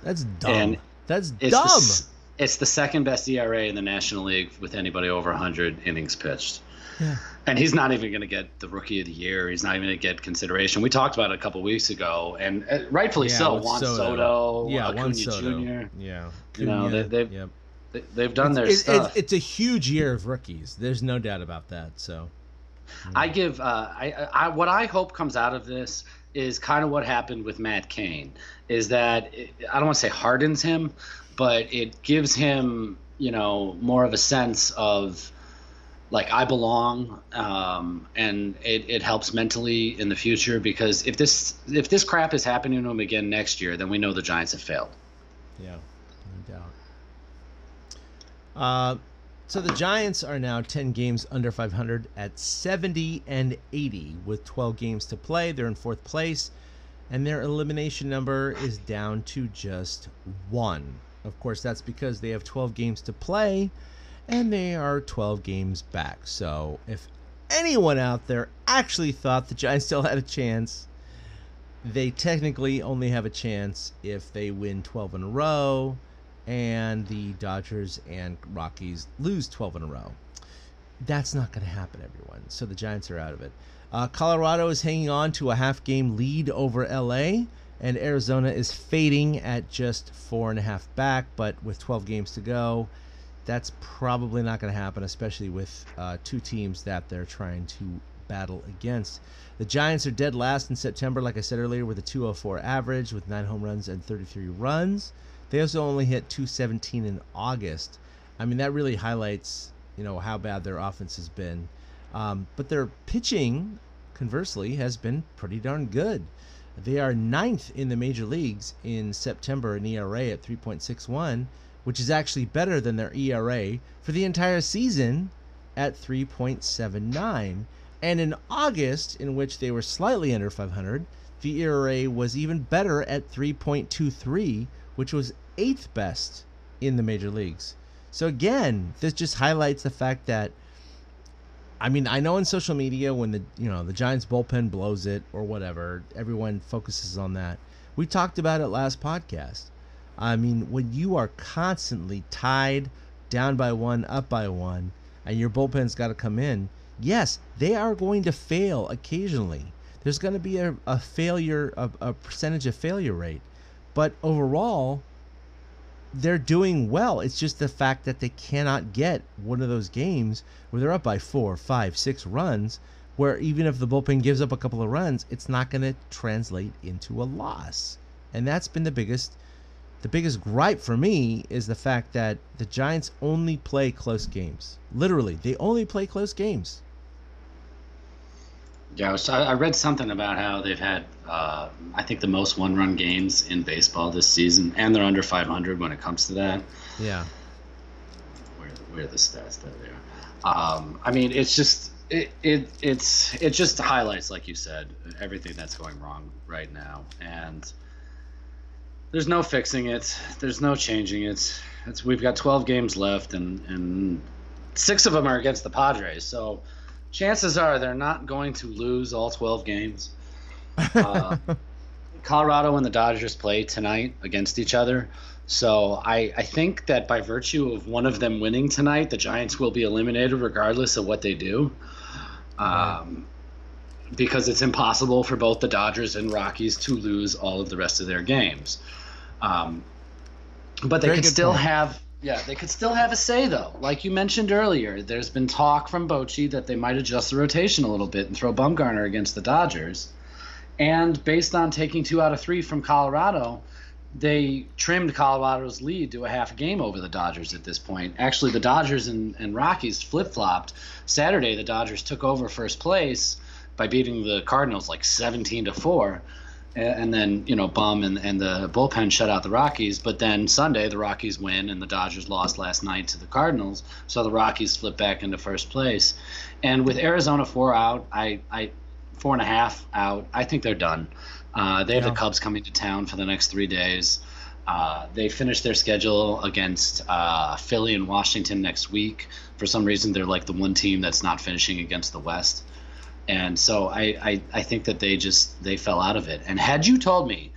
that's dumb. And that's dumb. It's the second best ERA in the National League with anybody over 100 innings pitched. Yeah. And he's not even going to get the Rookie of the Year. He's not even going to get consideration. We talked about it a couple weeks ago, and rightfully so. Juan Soto, Acuna Jr. Yeah. You know, they've done their stuff. It's a huge year of rookies. There's no doubt about that. So, I give what I hope comes out of this is kind of what happened with Matt Cain. Is that I don't want to say hardens him, but it gives him, you know, more of a sense of like I belong, and it helps mentally in the future, because if this crap is happening to him again next year, then we know the Giants have failed. Yeah, no doubt. So the Giants are now 10 games under 500 at 70 and 80 with 12 games to play. They're in fourth place, and their elimination number is down to just 1. Of course, that's because they have 12 games to play, and they are 12 games back. So if anyone out there actually thought the Giants still had a chance, they technically only have a chance if they win 12 in a row and the Dodgers and Rockies lose 12 in a row. That's not going to happen, everyone. So the Giants are out of it. Colorado is hanging on to a half-game lead over L.A., and Arizona is fading at just 4.5 back, but with 12 games to go, that's probably not going to happen, especially with two teams that they're trying to battle against. The Giants are dead last in September, like I said earlier, with a 204 average with 9 home runs and 33 runs. They also only hit 217 in August. I mean, that really highlights, you know, how bad their offense has been. But their pitching, conversely, has been pretty darn good. They are 9th in the major leagues in September in ERA at 3.61, which is actually better than their ERA for the entire season at 3.79. And in August, in which they were slightly under 500, the ERA was even better at 3.23, which was 8th best in the major leagues. So again, this just highlights the fact that, I mean, I know on social media when the Giants bullpen blows it or whatever, everyone focuses on that. We talked about it last podcast. I mean, when you are constantly tied, down by 1, up by 1, and your bullpen's got to come in, yes, they are going to fail occasionally. There's going to be a failure, a percentage of failure rate. But overall, they're doing well. It's just the fact that they cannot get one of those games where they're up by 4, 5, 6 runs, where even if the bullpen gives up a couple of runs, it's not going to translate into a loss. And that's been the biggest gripe for me, is the fact that the Giants only play close games. Literally, they only play close games. Yeah, I read something about how they've had, I think, the most one-run games in baseball this season, and they're under 500 when it comes to that. Yeah. Where are the stats? There they are. I mean, it's just it just highlights, like you said, everything that's going wrong right now, and there's no fixing it. There's no changing it. We've got 12 games left, and 6 of them are against the Padres, so chances are they're not going to lose all 12 games. Colorado and the Dodgers play tonight against each other. So I think that by virtue of one of them winning tonight, the Giants will be eliminated regardless of what they do. Because it's impossible for both the Dodgers and Rockies to lose all of the rest of their games. But they could still have... Yeah, they could still have a say, though. Like you mentioned earlier, there's been talk from Bochy that they might adjust the rotation a little bit and throw Bumgarner against the Dodgers. And based on taking 2 out of 3 from Colorado, they trimmed Colorado's lead to a half a game over the Dodgers at this point. Actually, the Dodgers and Rockies flip-flopped. Saturday, the Dodgers took over first place by beating the Cardinals like 17-4. And then, Bum and the bullpen shut out the Rockies. But then Sunday, the Rockies win, and the Dodgers lost last night to the Cardinals. So the Rockies flip back into first place. And with Arizona 4 out, 4.5 out, I think they're done. They have the Cubs coming to town for the next 3 days. They finish their schedule against Philly and Washington next week. For some reason, they're like the one team that's not finishing against the West. And so I think that they fell out of it. And had you told me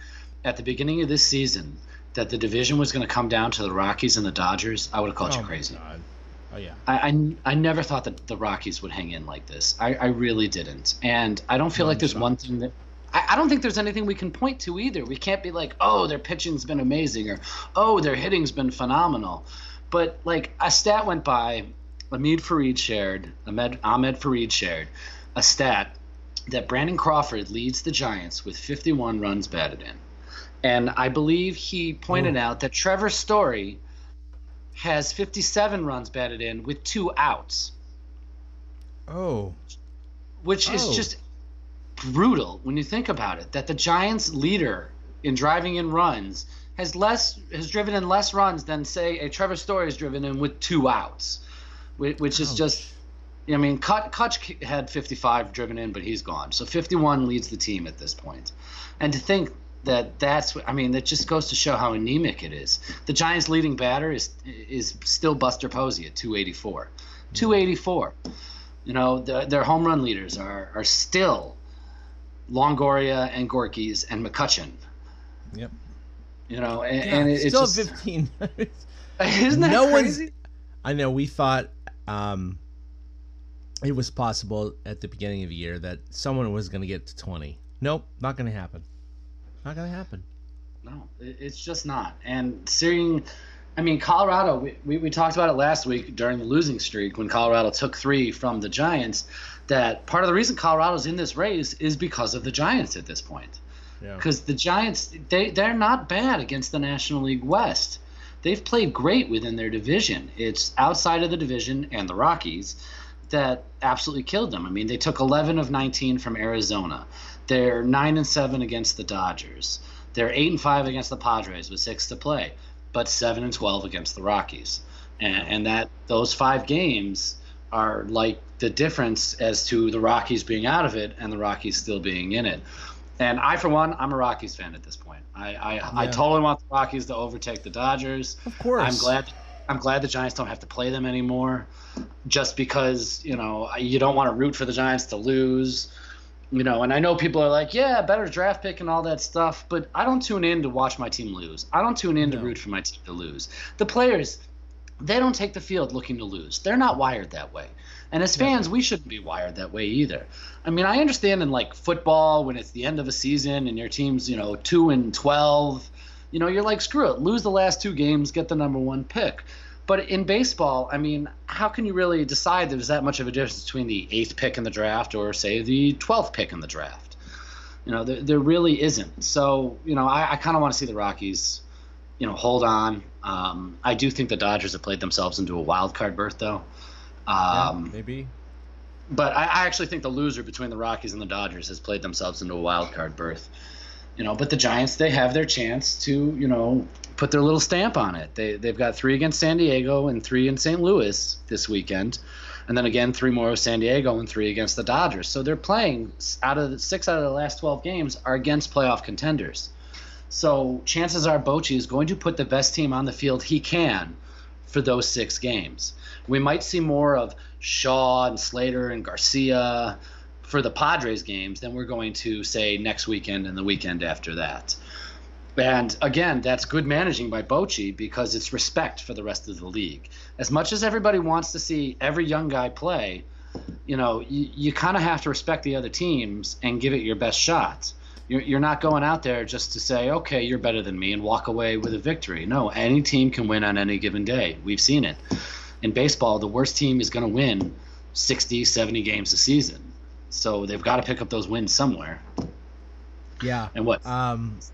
at the beginning of this season that the division was going to come down to the Rockies and the Dodgers, I would have called you crazy. God. Oh yeah. I never thought that the Rockies would hang in like this. I really didn't. And I don't feel like there's one thing that I don't think there's anything we can point to either. We can't be like, oh, their pitching's been amazing, or oh, their hitting's been phenomenal. But like a stat went by, Ahmed Fareed shared a stat that Brandon Crawford leads the Giants with 51 runs batted in. And I believe he pointed out that Trevor Story has 57 runs batted in with 2 outs. Oh. Which is just brutal when you think about it, that the Giants leader in driving in runs has driven in less runs than, say, a Trevor Story has driven in with 2 outs, which is just, I mean, Kutch had 55 driven in, but he's gone. So 51 leads the team at this point. And to think that just goes to show how anemic it is. The Giants' leading batter is still Buster Posey at 284. 284. You know, their home run leaders are still Longoria and Gorkys and McCutchen. Yep. You know, and it's still just 15. Isn't that crazy? I know we thought it was possible at the beginning of the year that someone was going to get to 20. Nope, not going to happen. Not going to happen. No, it's just not. And Colorado, we talked about it last week during the losing streak when Colorado took 3 from the Giants, that part of the reason Colorado's in this race is because of the Giants at this point. Because the Giants, they're not bad against the National League West. They've played great within their division. It's outside of the division and the Rockies that absolutely killed them. I mean, they took 11 of 19 from Arizona. They're 9-7 against the Dodgers. They're 8-5 against the Padres with 6 to play, but 7-12 against the Rockies. And that those 5 games are like the difference as to the Rockies being out of it and the Rockies still being in it. And I, for one, I'm a Rockies fan at this point. I totally want the Rockies to overtake the Dodgers. Of course. I'm glad the Giants don't have to play them anymore, just because, you know, you don't want to root for the Giants to lose. You know, and I know people are like, yeah, better draft pick and all that stuff, but I don't tune in to watch my team lose. I don't tune in to root for my team to lose. The players, they don't take the field looking to lose. They're not wired that way. And as fans, we shouldn't be wired that way either. I mean, I understand in like football when it's the end of a season and your team's, 2-12, you're like, screw it, lose the last 2 games, get the number 1 pick. But in baseball, I mean, how can you really decide there's that much of a difference between the 8th pick in the draft or, say, the 12th pick in the draft? There really isn't. So, I kind of want to see the Rockies, hold on. I do think the Dodgers have played themselves into a wild card berth, though. Maybe. But I actually think the loser between the Rockies and the Dodgers has played themselves into a wild card berth. But the Giants, they have their chance to, put their little stamp on it. They've got 3 against San Diego and 3 in St. Louis this weekend. And then again, 3 more with San Diego and 3 against the Dodgers. So they're playing 6 out of the last 12 games are against playoff contenders. So chances are Bochy is going to put the best team on the field he can for those 6 games. We might see more of Shaw and Slater and Garcia for the Padres games than we're going to, say, next weekend and the weekend after that. And again, that's good managing by Bochy because it's respect for the rest of the league. As much as everybody wants to see every young guy play, you kind of have to respect the other teams and give it your best shot. You're not going out there just to say, okay, you're better than me and walk away with a victory. No, any team can win on any given day. We've seen it. In baseball, the worst team is going to win 60, 70 games a season. So they've got to pick up those wins somewhere. Yeah. And what? There's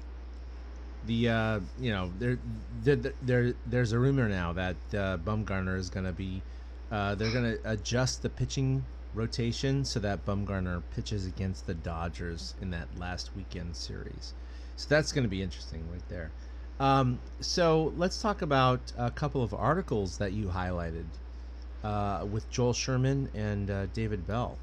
a rumor now that Bumgarner is going to be they're going to adjust the pitching rotation so that Bumgarner pitches against the Dodgers in that last weekend series. So that's going to be interesting right there. So let's talk about a couple of articles that you highlighted with Joel Sherman and David Bell.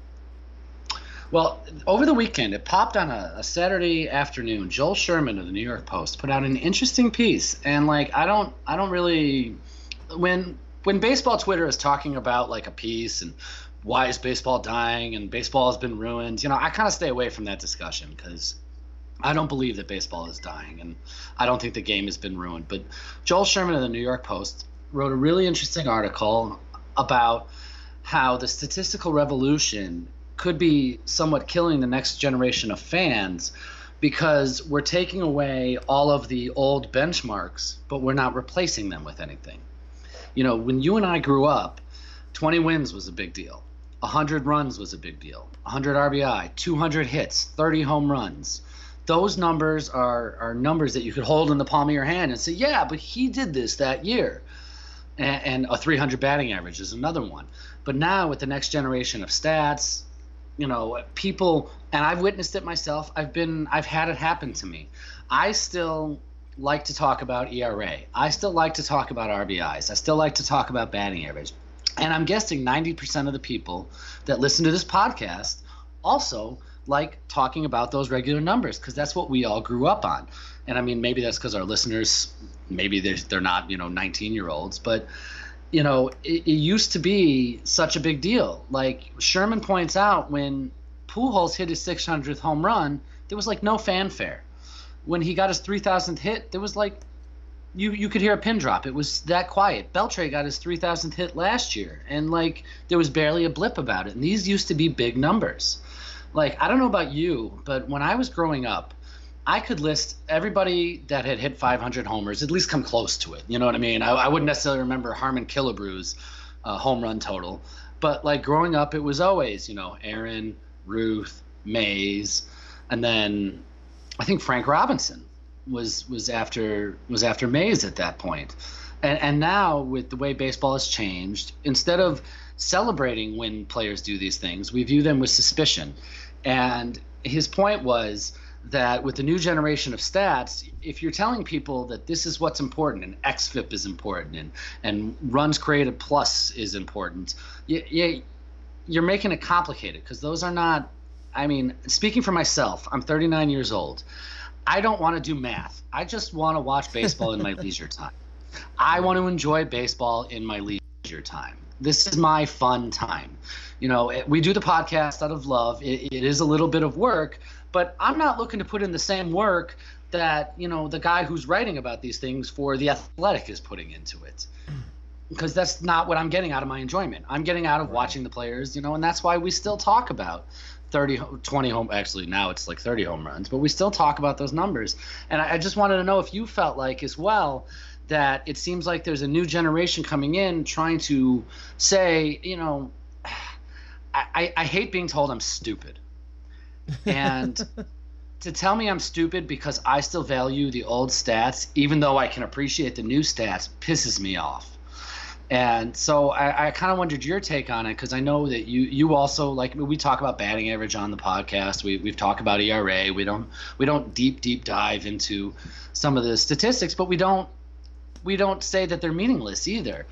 Well, over the weekend, it popped on a Saturday afternoon. Joel Sherman of the New York Post put out an interesting piece, and I don't really, when baseball Twitter is talking about like a piece and why is baseball dying and baseball has been ruined, I kind of stay away from that discussion because I don't believe that baseball is dying, and I don't think the game has been ruined. But Joel Sherman of the New York Post wrote a really interesting article about how the statistical revolution could be somewhat killing the next generation of fans because we're taking away all of the old benchmarks, but we're not replacing them with anything. You know, when you and I grew up, 20 wins was a big deal. 100 runs was a big deal. 100 RBI, 200 hits, 30 home runs. Those numbers are numbers that you could hold in the palm of your hand and say, yeah, but he did this that year. And a 300 batting average is another one. But now with the next generation of stats, you know, people, and I've witnessed it myself. I've had it happen to me. I still like to talk about ERA. I still like to talk about RBIs. I still like to talk about batting average. And I'm guessing 90% of the people that listen to this podcast also like talking about those regular numbers because that's what we all grew up on. And I mean, maybe that's because our listeners, maybe they're not, 19-year-olds, but it used to be such a big deal. Like Sherman points out, when Pujols hit his 600th home run, there was like no fanfare. When he got his 3,000th hit, there was like you could hear a pin drop. It was that quiet. Beltre got his 3,000th hit last year, and like there was barely a blip about it. And these used to be big numbers. Like, I don't know about you, but when I was growing up, I could list everybody that had hit 500 homers, at least come close to it. You know what I mean? I wouldn't necessarily remember Harmon Killebrew's home run total. But, like, growing up, it was always, Aaron, Ruth, Mays, and then I think Frank Robinson was after Mays at that point. And now, with the way baseball has changed, instead of celebrating when players do these things, we view them with suspicion. And his point was that with the new generation of stats, if you're telling people that this is what's important and xFIP is important and runs created plus is important, you're making it complicated because those are not – I mean, speaking for myself, I'm 39 years old. I don't want to do math. I just want to watch baseball in my leisure time. I want to enjoy baseball in my leisure time. This is my fun time. We do the podcast out of love. It is a little bit of work, but I'm not looking to put in the same work that, the guy who's writing about these things for The Athletic is putting into it. Because that's not what I'm getting out of my enjoyment. I'm getting out of watching the players, and that's why we still talk about 20 home, actually now it's like 30 home runs, but we still talk about those numbers. And I just wanted to know if you felt like as well that it seems like there's a new generation coming in trying to say, I hate being told I'm stupid. And to tell me I'm stupid because I still value the old stats, even though I can appreciate the new stats, pisses me off. And so I kind of wondered your take on it because I know that you also, like, we talk about batting average on the podcast. We've talked about ERA. We don't deep dive into some of the statistics, but we don't say that they're meaningless either.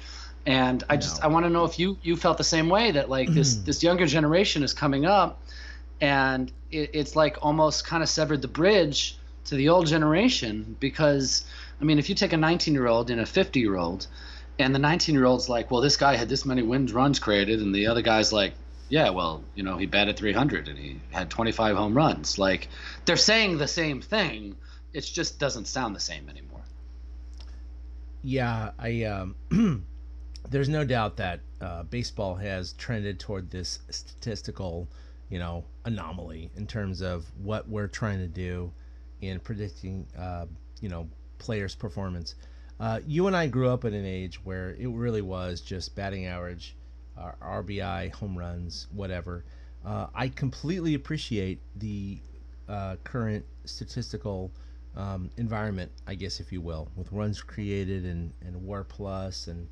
And I want to know if you felt the same way, that like this younger generation is coming up and it's like almost kind of severed the bridge to the old generation. Because I mean, if you take a 19-year-old and a 50-year-old and the 19-year-old's like, well, this guy had this many runs created, and the other guy's like, yeah, well, he batted 300 and he had 25 home runs. Like, they're saying the same thing. It just doesn't sound the same anymore. Yeah, there's no doubt that baseball has trended toward this statistical, anomaly in terms of what we're trying to do in predicting, players' performance. You and I grew up at an age where it really was just batting average, RBI, home runs, whatever. I completely appreciate the current statistical environment, I guess, if you will, with runs created and WAR plus and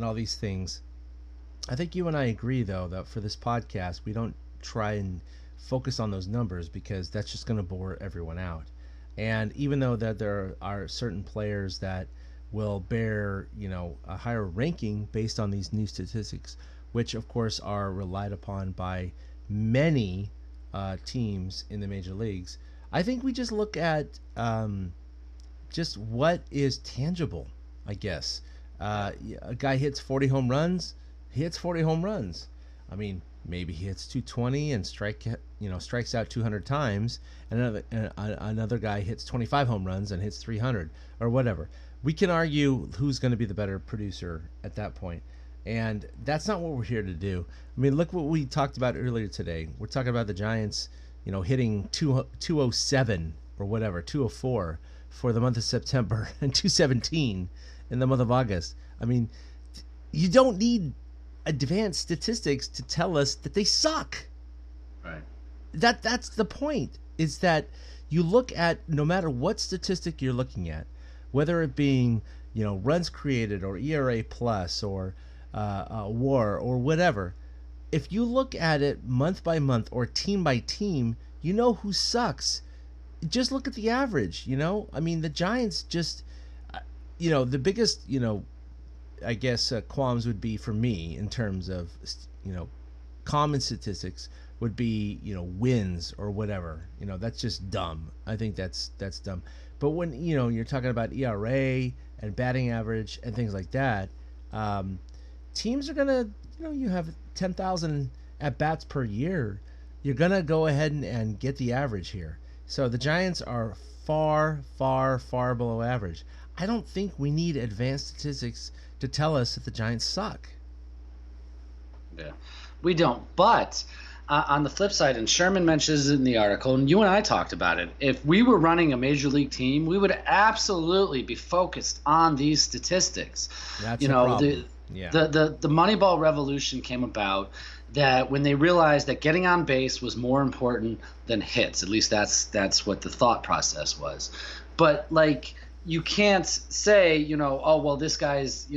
all these things. I think you and I agree, though, that for this podcast, we don't try and focus on those numbers because that's just going to bore everyone out. And even though that there are certain players that will bear, a higher ranking based on these new statistics, which of course are relied upon by many teams in the major leagues, I think we just look at just what is tangible, I guess. A guy hits 40 home runs, I mean, maybe he hits 220 and strikes out 200 times, and another guy hits 25 home runs and hits 300 or whatever. We can argue who's going to be the better producer at that point, and that's not what we're here to do. I mean, look what we talked about earlier today. We're talking about the Giants, hitting 207 or whatever, 204 for the month of September and 217 in the month of August. I mean, you don't need advanced statistics to tell us that they suck. Right. That's the point, is that you look at, no matter what statistic you're looking at, whether it being, runs created or ERA plus or WAR or whatever, if you look at it month by month or team by team, you know who sucks. Just look at the average, I mean, the Giants just, the biggest, I guess qualms would be for me in terms of, common statistics would be, wins or whatever. That's just dumb. I think that's dumb. But when, you're talking about ERA and batting average and things like that, teams are going to, you have 10,000 at-bats per year. You're going to go ahead and get the average here. So the Giants are far, far, far below average. I don't think we need advanced statistics to tell us that the Giants suck. Yeah, we don't. But on the flip side, and Sherman mentions it in the article, and you and I talked about it, if we were running a major league team, we would absolutely be focused on these statistics. That's a problem. The Moneyball revolution came about that when they realized that getting on base was more important than hits. At least that's what the thought process was. But you can't say, oh, well, this guy's,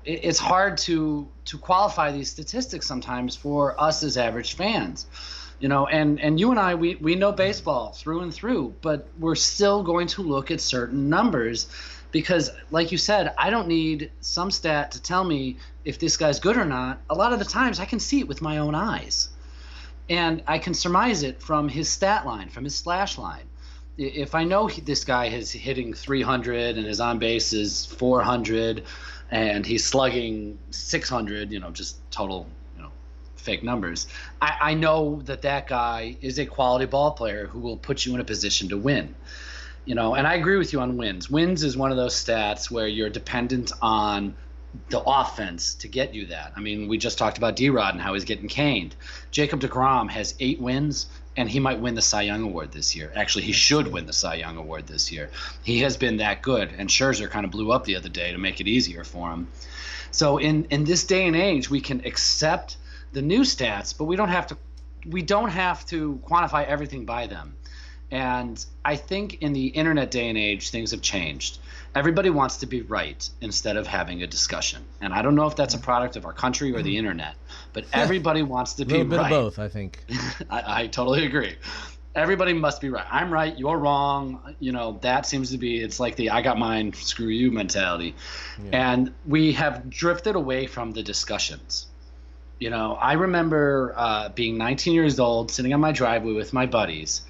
it's hard to qualify these statistics sometimes for us as average fans, and you and I, we know baseball through and through, but we're still going to look at certain numbers because, like you said, I don't need some stat to tell me if this guy's good or not. A lot of the times I can see it with my own eyes, and I can surmise it from his stat line, from his slash line. If I know this guy is hitting 300 and his on base is 400 and he's slugging 600, just total, fake numbers, I know that guy is a quality ball player who will put you in a position to win. And I agree with you on wins. Wins is one of those stats where you're dependent on the offense to get you that. I mean, we just talked about D-Rod and how he's getting caned. Jacob deGrom has 8 wins, and he might win the Cy Young Award this year. Actually, he should win the Cy Young Award this year. He has been that good, and Scherzer kind of blew up the other day to make it easier for him. So in this day and age, we can accept the new stats, but we don't have to quantify everything by them. And I think in the internet day and age, things have changed. Everybody wants to be right instead of having a discussion. And I don't know if that's a product of our country or the internet, but everybody wants to be right. A little bit of both, I think. I totally agree. Everybody must be right. I'm right, you're wrong. That seems to be, it's like the I got mine, screw you mentality. Yeah. And we have drifted away from the discussions. I remember being 19 years old, sitting on my driveway with my buddies,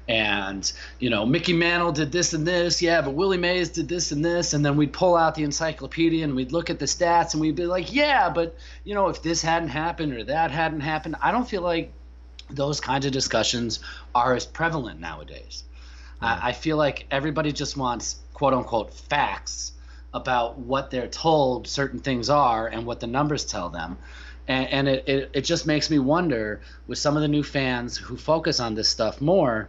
and Mickey Mantle did this and this, yeah, but Willie Mays did this and this, and then we'd pull out the encyclopedia and we'd look at the stats and we'd be like, yeah, but if this hadn't happened or that hadn't happened. I don't feel like those kinds of discussions are as prevalent nowadays. Yeah. I feel like everybody just wants quote unquote facts about what they're told certain things are and what the numbers tell them. And it just makes me wonder, with some of the new fans who focus on this stuff more,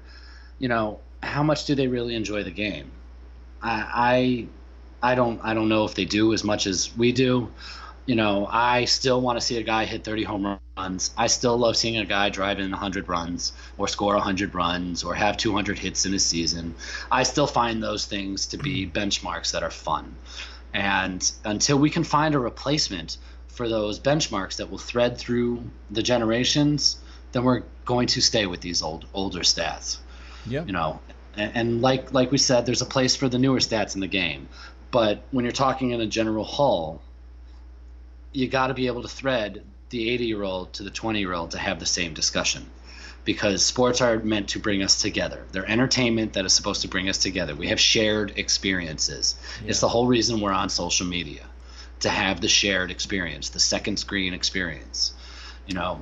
how much do they really enjoy the game? I don't know if they do as much as we do. I still want to see a guy hit 30 home runs. I still love seeing a guy drive in 100 runs or score 100 runs or have 200 hits in a season. I still find those things to be benchmarks that are fun. And until we can find a replacement for those benchmarks that will thread through the generations, then we're going to stay with these older stats. Yeah. And like we said, there's a place for the newer stats in the game. But when you're talking in a general whole, you got to be able to thread the 80-year-old to the 20-year-old to have the same discussion, because sports are meant to bring us together. They're entertainment that is supposed to bring us together. We have shared experiences. Yeah. It's the whole reason we're on social media, to have the shared experience, the second screen experience.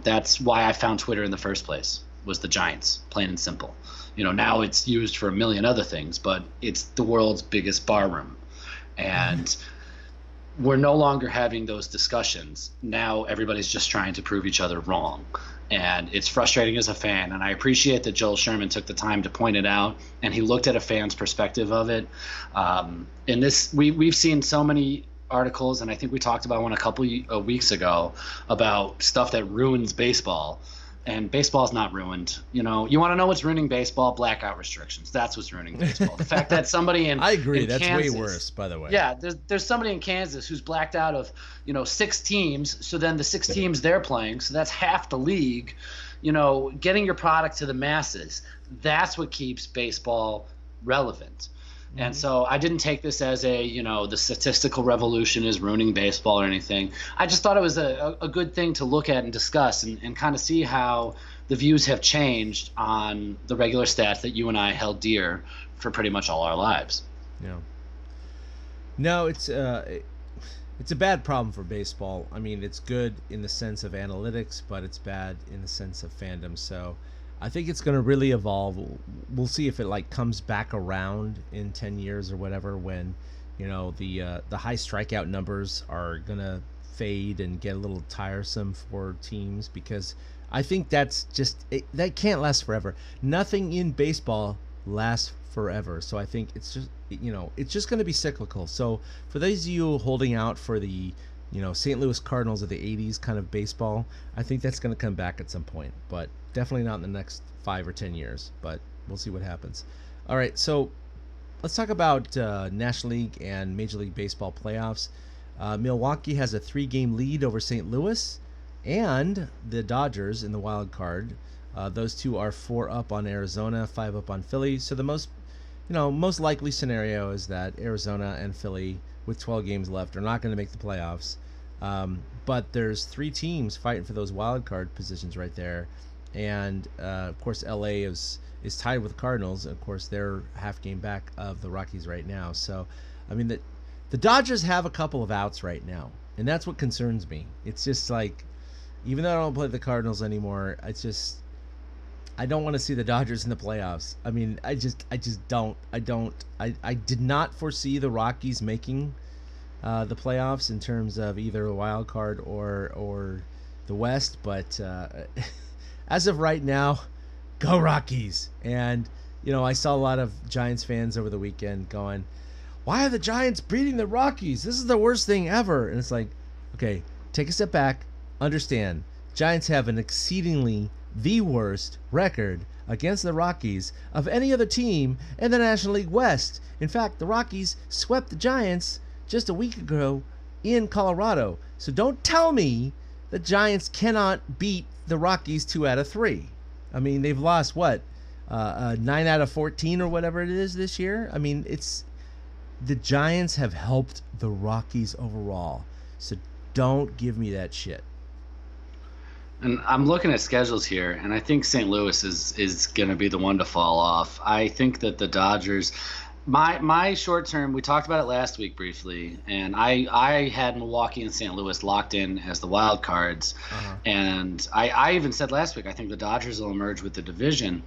That's why I found Twitter in the first place, was the Giants, plain and simple. Now it's used for a million other things, but it's the world's biggest bar room. And we're no longer having those discussions. Now everybody's just trying to prove each other wrong. And it's frustrating as a fan. And I appreciate that Joel Sherman took the time to point it out, and he looked at a fan's perspective of it. In this, we've seen so many articles, and I think we talked about one a couple of weeks ago about stuff that ruins baseball. And baseball's not ruined. You want to know what's ruining baseball? Blackout restrictions. That's what's ruining baseball. The fact that somebody I agree. That's Kansas, way worse, by the way. Yeah, there's somebody in Kansas who's blacked out of 6 teams. So then the 6 teams they're playing, so that's half the league. Getting your product to the masses. That's what keeps baseball relevant. And so I didn't take this as the statistical revolution is ruining baseball or anything. I just thought it was a good thing to look at and discuss and kind of see how the views have changed on the regular stats that you and I held dear for pretty much all our lives. Yeah. No, it's a bad problem for baseball. I mean, it's good in the sense of analytics, but it's bad in the sense of fandom. So I think it's going to really evolve. We'll see if it comes back around in 10 years or whatever, when the high strikeout numbers are going to fade and get a little tiresome for teams, because I think that can't last forever. Nothing in baseball lasts forever. So I think it's just going to be cyclical. So for those of you holding out for the St. Louis Cardinals of the 80s kind of baseball, I think that's going to come back at some point, but definitely not in the next 5 or 10 years, but we'll see what happens. All right, so let's talk about National League and Major League Baseball playoffs. Milwaukee has a 3-game lead over St. Louis and the Dodgers in the wild card. Those two are 4 up on Arizona, 5 up on Philly. So the most likely scenario is that Arizona and Philly, with 12 games left, are not going to make the playoffs. But there's 3 teams fighting for those wild card positions right there. And, of course, LA is tied with the Cardinals. Of course, they're half game back of the Rockies right now. So, I mean, the Dodgers have a couple of outs right now, and that's what concerns me. It's just even though I don't play the Cardinals anymore, I don't want to see the Dodgers in the playoffs. I mean, I just don't. I did not foresee the Rockies making the playoffs in terms of either a wild card or the West, but as of right now, go Rockies. And I saw a lot of Giants fans over the weekend going, "Why are the Giants beating the Rockies? This is the worst thing ever." And it's like, okay, take a step back, understand. Giants have an exceedingly the worst record against the Rockies of any other team in the National League West. In fact, the Rockies swept the Giants just a week ago in Colorado. So don't tell me the Giants cannot beat the Rockies 2 out of 3. I mean, they've lost 9 out of 14 or whatever it is this year. I mean, the Giants have helped the Rockies overall. So don't give me that shit. And I'm looking at schedules here, and I think St. Louis is going to be the one to fall off. I think that the Dodgers, my short term, we talked about it last week briefly, and I had Milwaukee and St. Louis locked in as the wild cards. Uh-huh. And I even said last week I think the Dodgers will emerge with the division.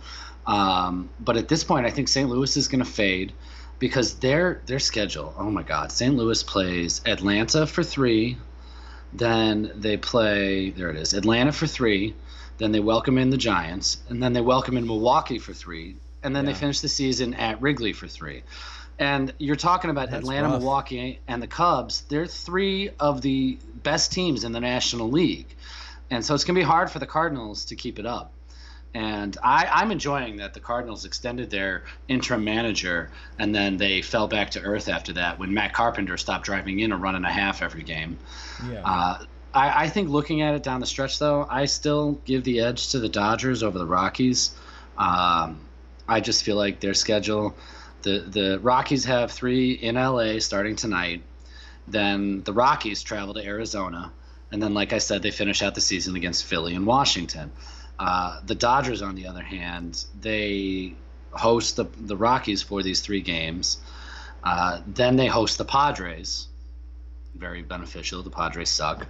But at this point, I think St. Louis is going to fade because their schedule, oh my God, St. Louis plays Atlanta for 3. Then they play, there it is, Atlanta for 3. Then they welcome in the Giants. And then they welcome in Milwaukee for 3. And then they finish the season at Wrigley for 3. And you're talking about Atlanta, rough. Milwaukee, and the Cubs. They're 3 of the best teams in the National League. And so it's going to be hard for the Cardinals to keep it up. And I'm enjoying that the Cardinals extended their interim manager, and then they fell back to earth after that when Matt Carpenter stopped driving in a run and a half every game. Yeah. I think looking at it down the stretch, though, I still give the edge to the Dodgers over the Rockies. I just feel like their schedule, the Rockies have 3 in LA starting tonight. Then the Rockies travel to Arizona. And then, like I said, they finish out the season against Philly and Washington. The Dodgers, on the other hand, they host the Rockies for these 3 games. Then they host the Padres. Very beneficial. The Padres suck.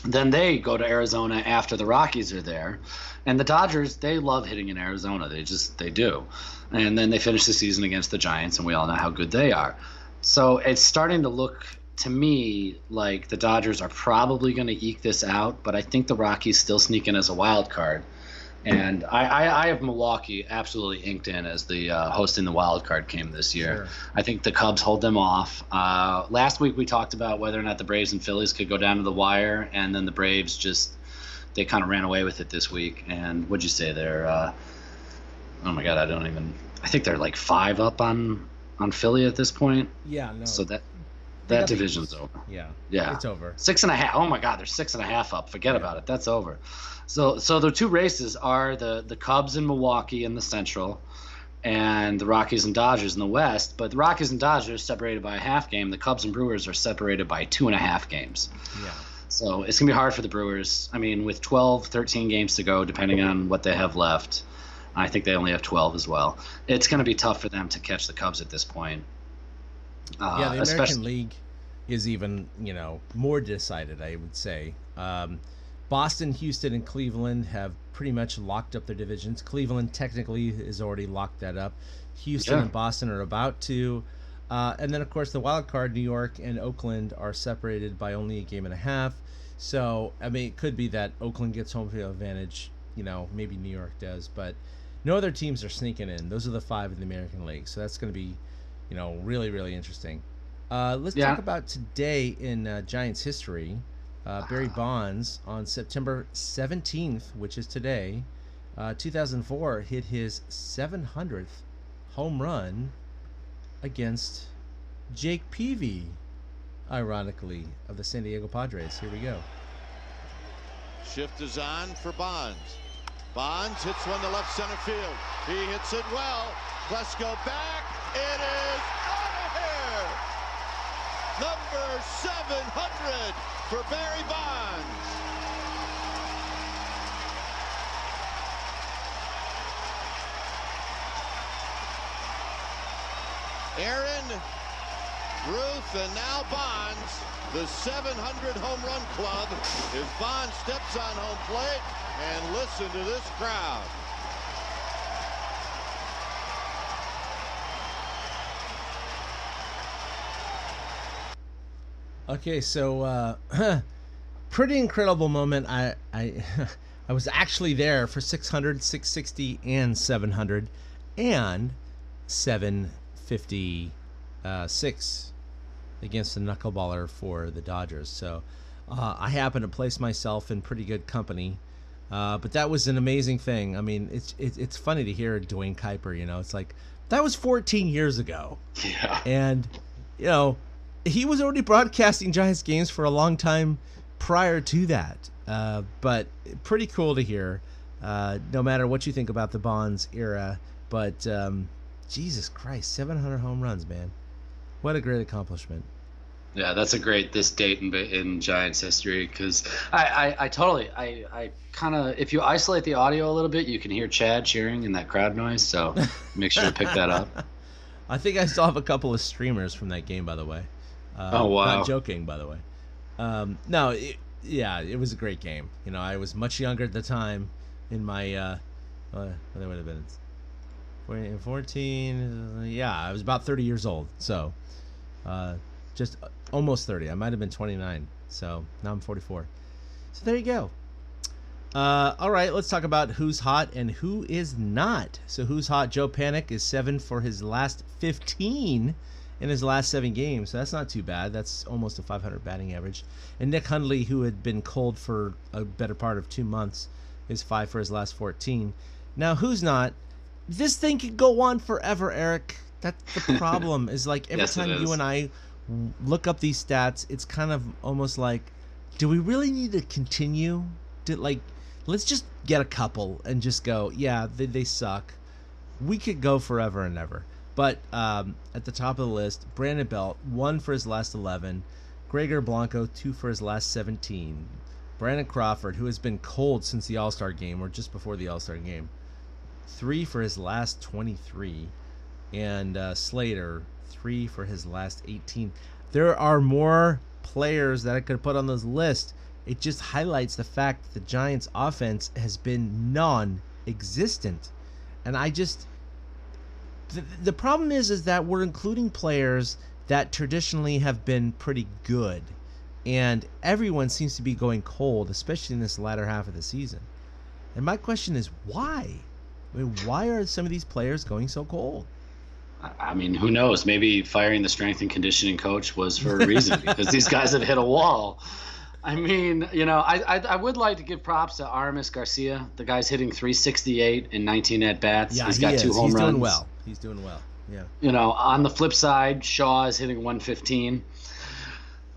Then they go to Arizona after the Rockies are there. And the Dodgers, they love hitting in Arizona. They do. And then they finish the season against the Giants, and we all know how good they are. So it's starting to look to me like the Dodgers are probably going to eke this out, but I think the Rockies still sneak in as a wild card. And I have Milwaukee absolutely inked in as the hosting the wild card game this year. Sure. I think the Cubs hold them off. Last week we talked about whether or not the Braves and Phillies could go down to the wire, and then the Braves they kind of ran away with it this week. And what'd you say there? Oh my God, I think they're like 5 up on Philly at this point. Yeah, no. So that division's over. Yeah, it's over. 6.5. Oh my God, they're 6.5 up. Forget about it. That's over. So the 2 races are the Cubs in Milwaukee in the Central, and the Rockies and Dodgers in the West. But the Rockies and Dodgers are separated by a half game. The Cubs and Brewers are separated by 2.5 games. Yeah. So it's gonna be hard for the Brewers. I mean, with 12, 13 games to go, depending on what they have left. I think they only have 12 as well. It's gonna be tough for them to catch the Cubs at this point. The American League is even, more decided, I would say. Boston, Houston, and Cleveland have pretty much locked up their divisions. Cleveland technically has already locked that up. Houston and Boston are about to. And then, of course, the wild card, New York and Oakland, are separated by only a game and a half. So, I mean, it could be that Oakland gets home field advantage. Maybe New York does. But no other teams are sneaking in. Those are the 5 in the American League. So that's going to be, really, really interesting. Let's talk about today in Giants history. Barry Bonds on September 17th, which is today, 2004, hit his 700th home run against Jake Peavy, ironically, of the San Diego Padres. Here we go. Shift is on for Bonds. Bonds hits one to left center field. He hits it well. Let's go back. It is out of here. Number 700 for Barry Bonds. Aaron, Ruth, and now Bonds. The 700 home run club as Bonds steps on home plate, and listen to this crowd. Okay, so pretty incredible moment. I I was actually there for 600, 660, and 700, and 756 against the knuckleballer for the Dodgers. So I happened to place myself in pretty good company. But that was an amazing thing. I mean, it's funny to hear Dwayne Kuiper. It's like that was 14 years ago. Yeah. And he was already broadcasting Giants games for a long time prior to that. But pretty cool to hear, no matter what you think about the Bonds era. But Jesus Christ, 700 home runs, man. What a great accomplishment. Yeah, that's a great this date in Giants history, because I totally kind of, if you isolate the audio a little bit, you can hear Chad cheering in that crowd noise, so make sure to pick that up. I think I still have a couple of streamers from that game, by the way. Oh, wow. Not joking, by the way. No, it was a great game. I was much younger at the time in my, what would have been 14, yeah, I was about 30 years old, so just almost 30. I might have been 29, so now I'm 44. So there you go. All right, let's talk about who's hot and who is not. So who's hot? Joe Panic is 7 for his last 15 in his last 7 games, so that's not too bad. That's almost a 500 batting average. And Nick Hundley, who had been cold for a better part of 2 months, is 5 for his last 14. Now, who's not? This thing could go on forever, Eric. That's the problem. Is like every Yes, time you and I look up these stats, it's kind of almost like, do we really need to continue? Let's just get a couple and just go, yeah, they suck. We could go forever and ever. But at the top of the list, Brandon Belt, 1 for his last 11. Gregor Blanco, 2 for his last 17. Brandon Crawford, who has been cold since the All-Star game, or just before the All-Star game, 3 for his last 23. And Slater, 3 for his last 18. There are more players that I could put on this list. it just highlights the fact that the Giants' offense has been non-existent. And I just... The problem is that we're including players that traditionally have been pretty good. And everyone seems to be going cold, especially in this latter half of the season. And my question is, why? I mean, why are some of these players going so cold? I mean, who knows? Maybe firing the strength and conditioning coach was for a reason, because these guys have hit a wall. I mean, I would like to give props to Aramis Garcia. The guy's hitting 368 in 19 at-bats. Yeah, He's got 2 home runs. He's doing well. Yeah. On the flip side, Shaw is hitting 115.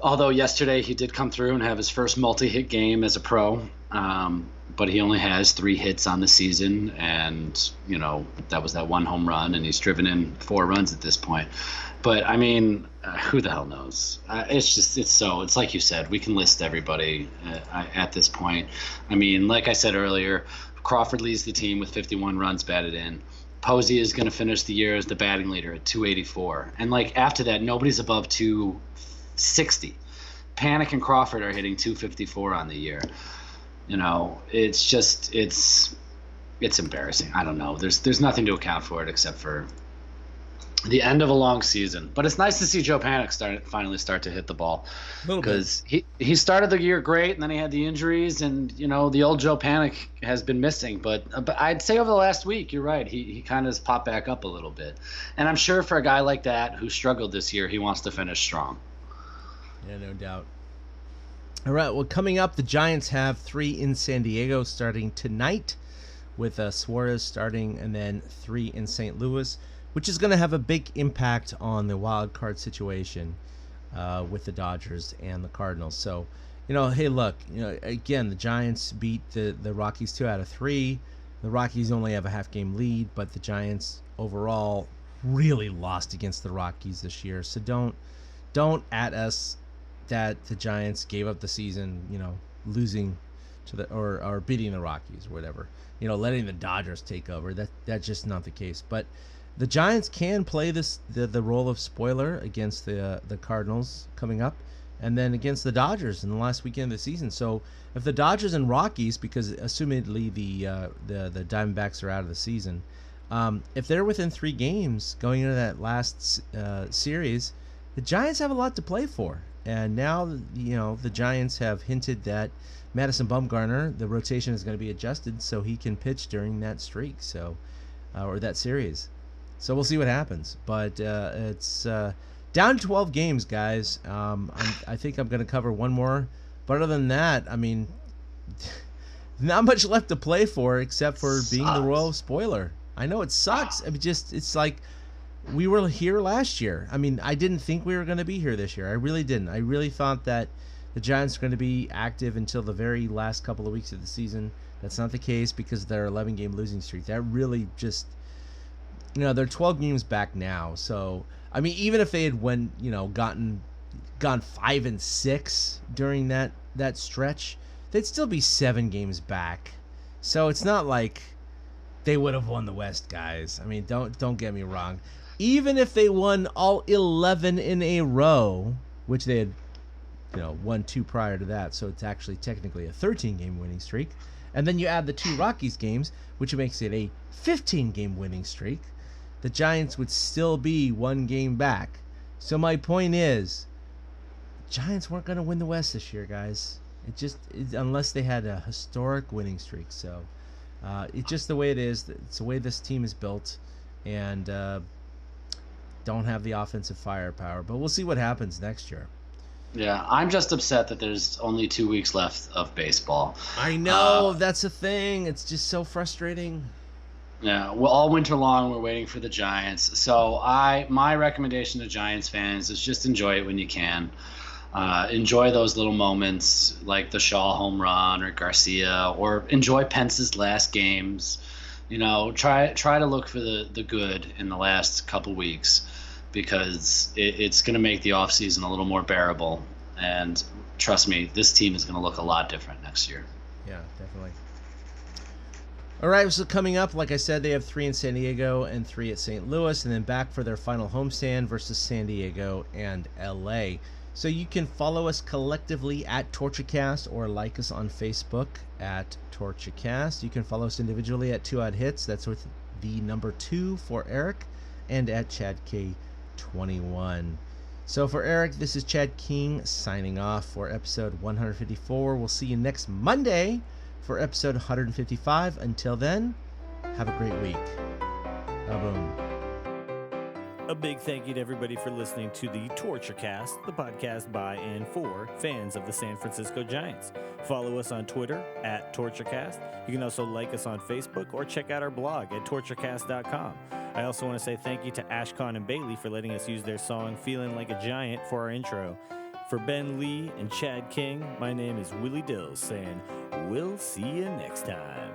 Although yesterday he did come through and have his first multi-hit game as a pro. But he only has 3 hits on the season, and that was that 1 home run, and he's driven in 4 runs at this point. But I mean, who the hell knows? It's like you said, we can list everybody at this point. I mean, like I said earlier, Crawford leads the team with 51 runs batted in. Posey is going to finish the year as the batting leader at 284, and after that, nobody's above 260. Panic and Crawford are hitting 254 on the year. It's embarrassing. I don't know. There's nothing to account for it except for the end of a long season. But it's nice to see Joe Panik finally start to hit the ball, because he started the year great, and then he had the injuries, and the old Joe Panik has been missing. But I'd say over the last week, you're right. He kind of has popped back up a little bit, and I'm sure for a guy like that who struggled this year, he wants to finish strong. Yeah, no doubt. All right, well, coming up, the Giants have 3 in San Diego starting tonight, with Suarez starting, and then 3 in St. Louis, which is going to have a big impact on the wild card situation with the Dodgers and the Cardinals. So, hey, look, again, the Giants beat the Rockies 2 out of 3. The Rockies only have a half-game lead, but the Giants overall really lost against the Rockies this year. So don't at us that the Giants gave up the season, losing to or beating the Rockies or whatever, letting the Dodgers take over. That's just not the case. But the Giants can play the role of spoiler against the Cardinals coming up, and then against the Dodgers in the last weekend of the season. So if the Dodgers and Rockies, because assumedly the Diamondbacks are out of the season, if they're within 3 games going into that last series, the Giants have a lot to play for. And now, the Giants have hinted that Madison Bumgarner, the rotation is going to be adjusted so he can pitch during that streak, or that series. So we'll see what happens. But it's down to 12 games, guys. I think I'm going to cover one more. But other than that, I mean, not much left to play for except for being the Royal spoiler. I know it sucks. I mean, it's like... We were here last year. I mean, I didn't think we were going to be here this year. I really didn't. I really thought that the Giants were going to be active until the very last couple of weeks of the season. That's not the case because of their 11-game losing streak. That really just, they're 12 games back now. So, I mean, even if they had gone 5-6 during that stretch, they'd still be 7 games back. So it's not like they would have won the West, guys. I mean, don't get me wrong. Even if they won all 11 in a row, which they had, won 2 prior to that, so it's actually technically a 13-game winning streak, and then you add the 2 Rockies games, which makes it a 15-game winning streak, the Giants would still be 1 game back. So my point is, Giants weren't going to win the West this year, guys. Unless they had a historic winning streak. So it's just the way it is. It's the way this team is built, and don't have the offensive firepower. But we'll see what happens next year. Yeah, I'm just upset that there's only 2 weeks left of baseball. I know, that's the thing. It's just so frustrating. Yeah, well, all winter long we're waiting for the Giants. So my recommendation to Giants fans is just enjoy it when you can. Enjoy those little moments like the Shaw home run or Garcia, or enjoy Pence's last games. Try to look for the good in the last couple weeks, because it's going to make the offseason a little more bearable. And trust me, this team is going to look a lot different next year. Yeah, definitely. All right, so coming up, like I said, they have 3 in San Diego and 3 at St. Louis, and then back for their final homestand versus San Diego and L.A. So you can follow us collectively at TortureCast or like us on Facebook at TortureCast. You can follow us individually at 2 Odd Hits. That's with the number 2 for Eric, and at ChadK21. So for Eric, this is Chad King signing off for episode 154. We'll see you next Monday for episode 155. Until then, have a great week. Boom. A big thank you to everybody for listening to the TortureCast, the podcast by and for fans of the San Francisco Giants. Follow us on Twitter at TortureCast. You can also like us on Facebook or check out our blog at TortureCast.com. I also want to say thank you to Ashcon and Bailey for letting us use their song Feeling Like a Giant for our intro. For Ben Lee and Chad King, my name is Willie Dills saying, we'll see you next time.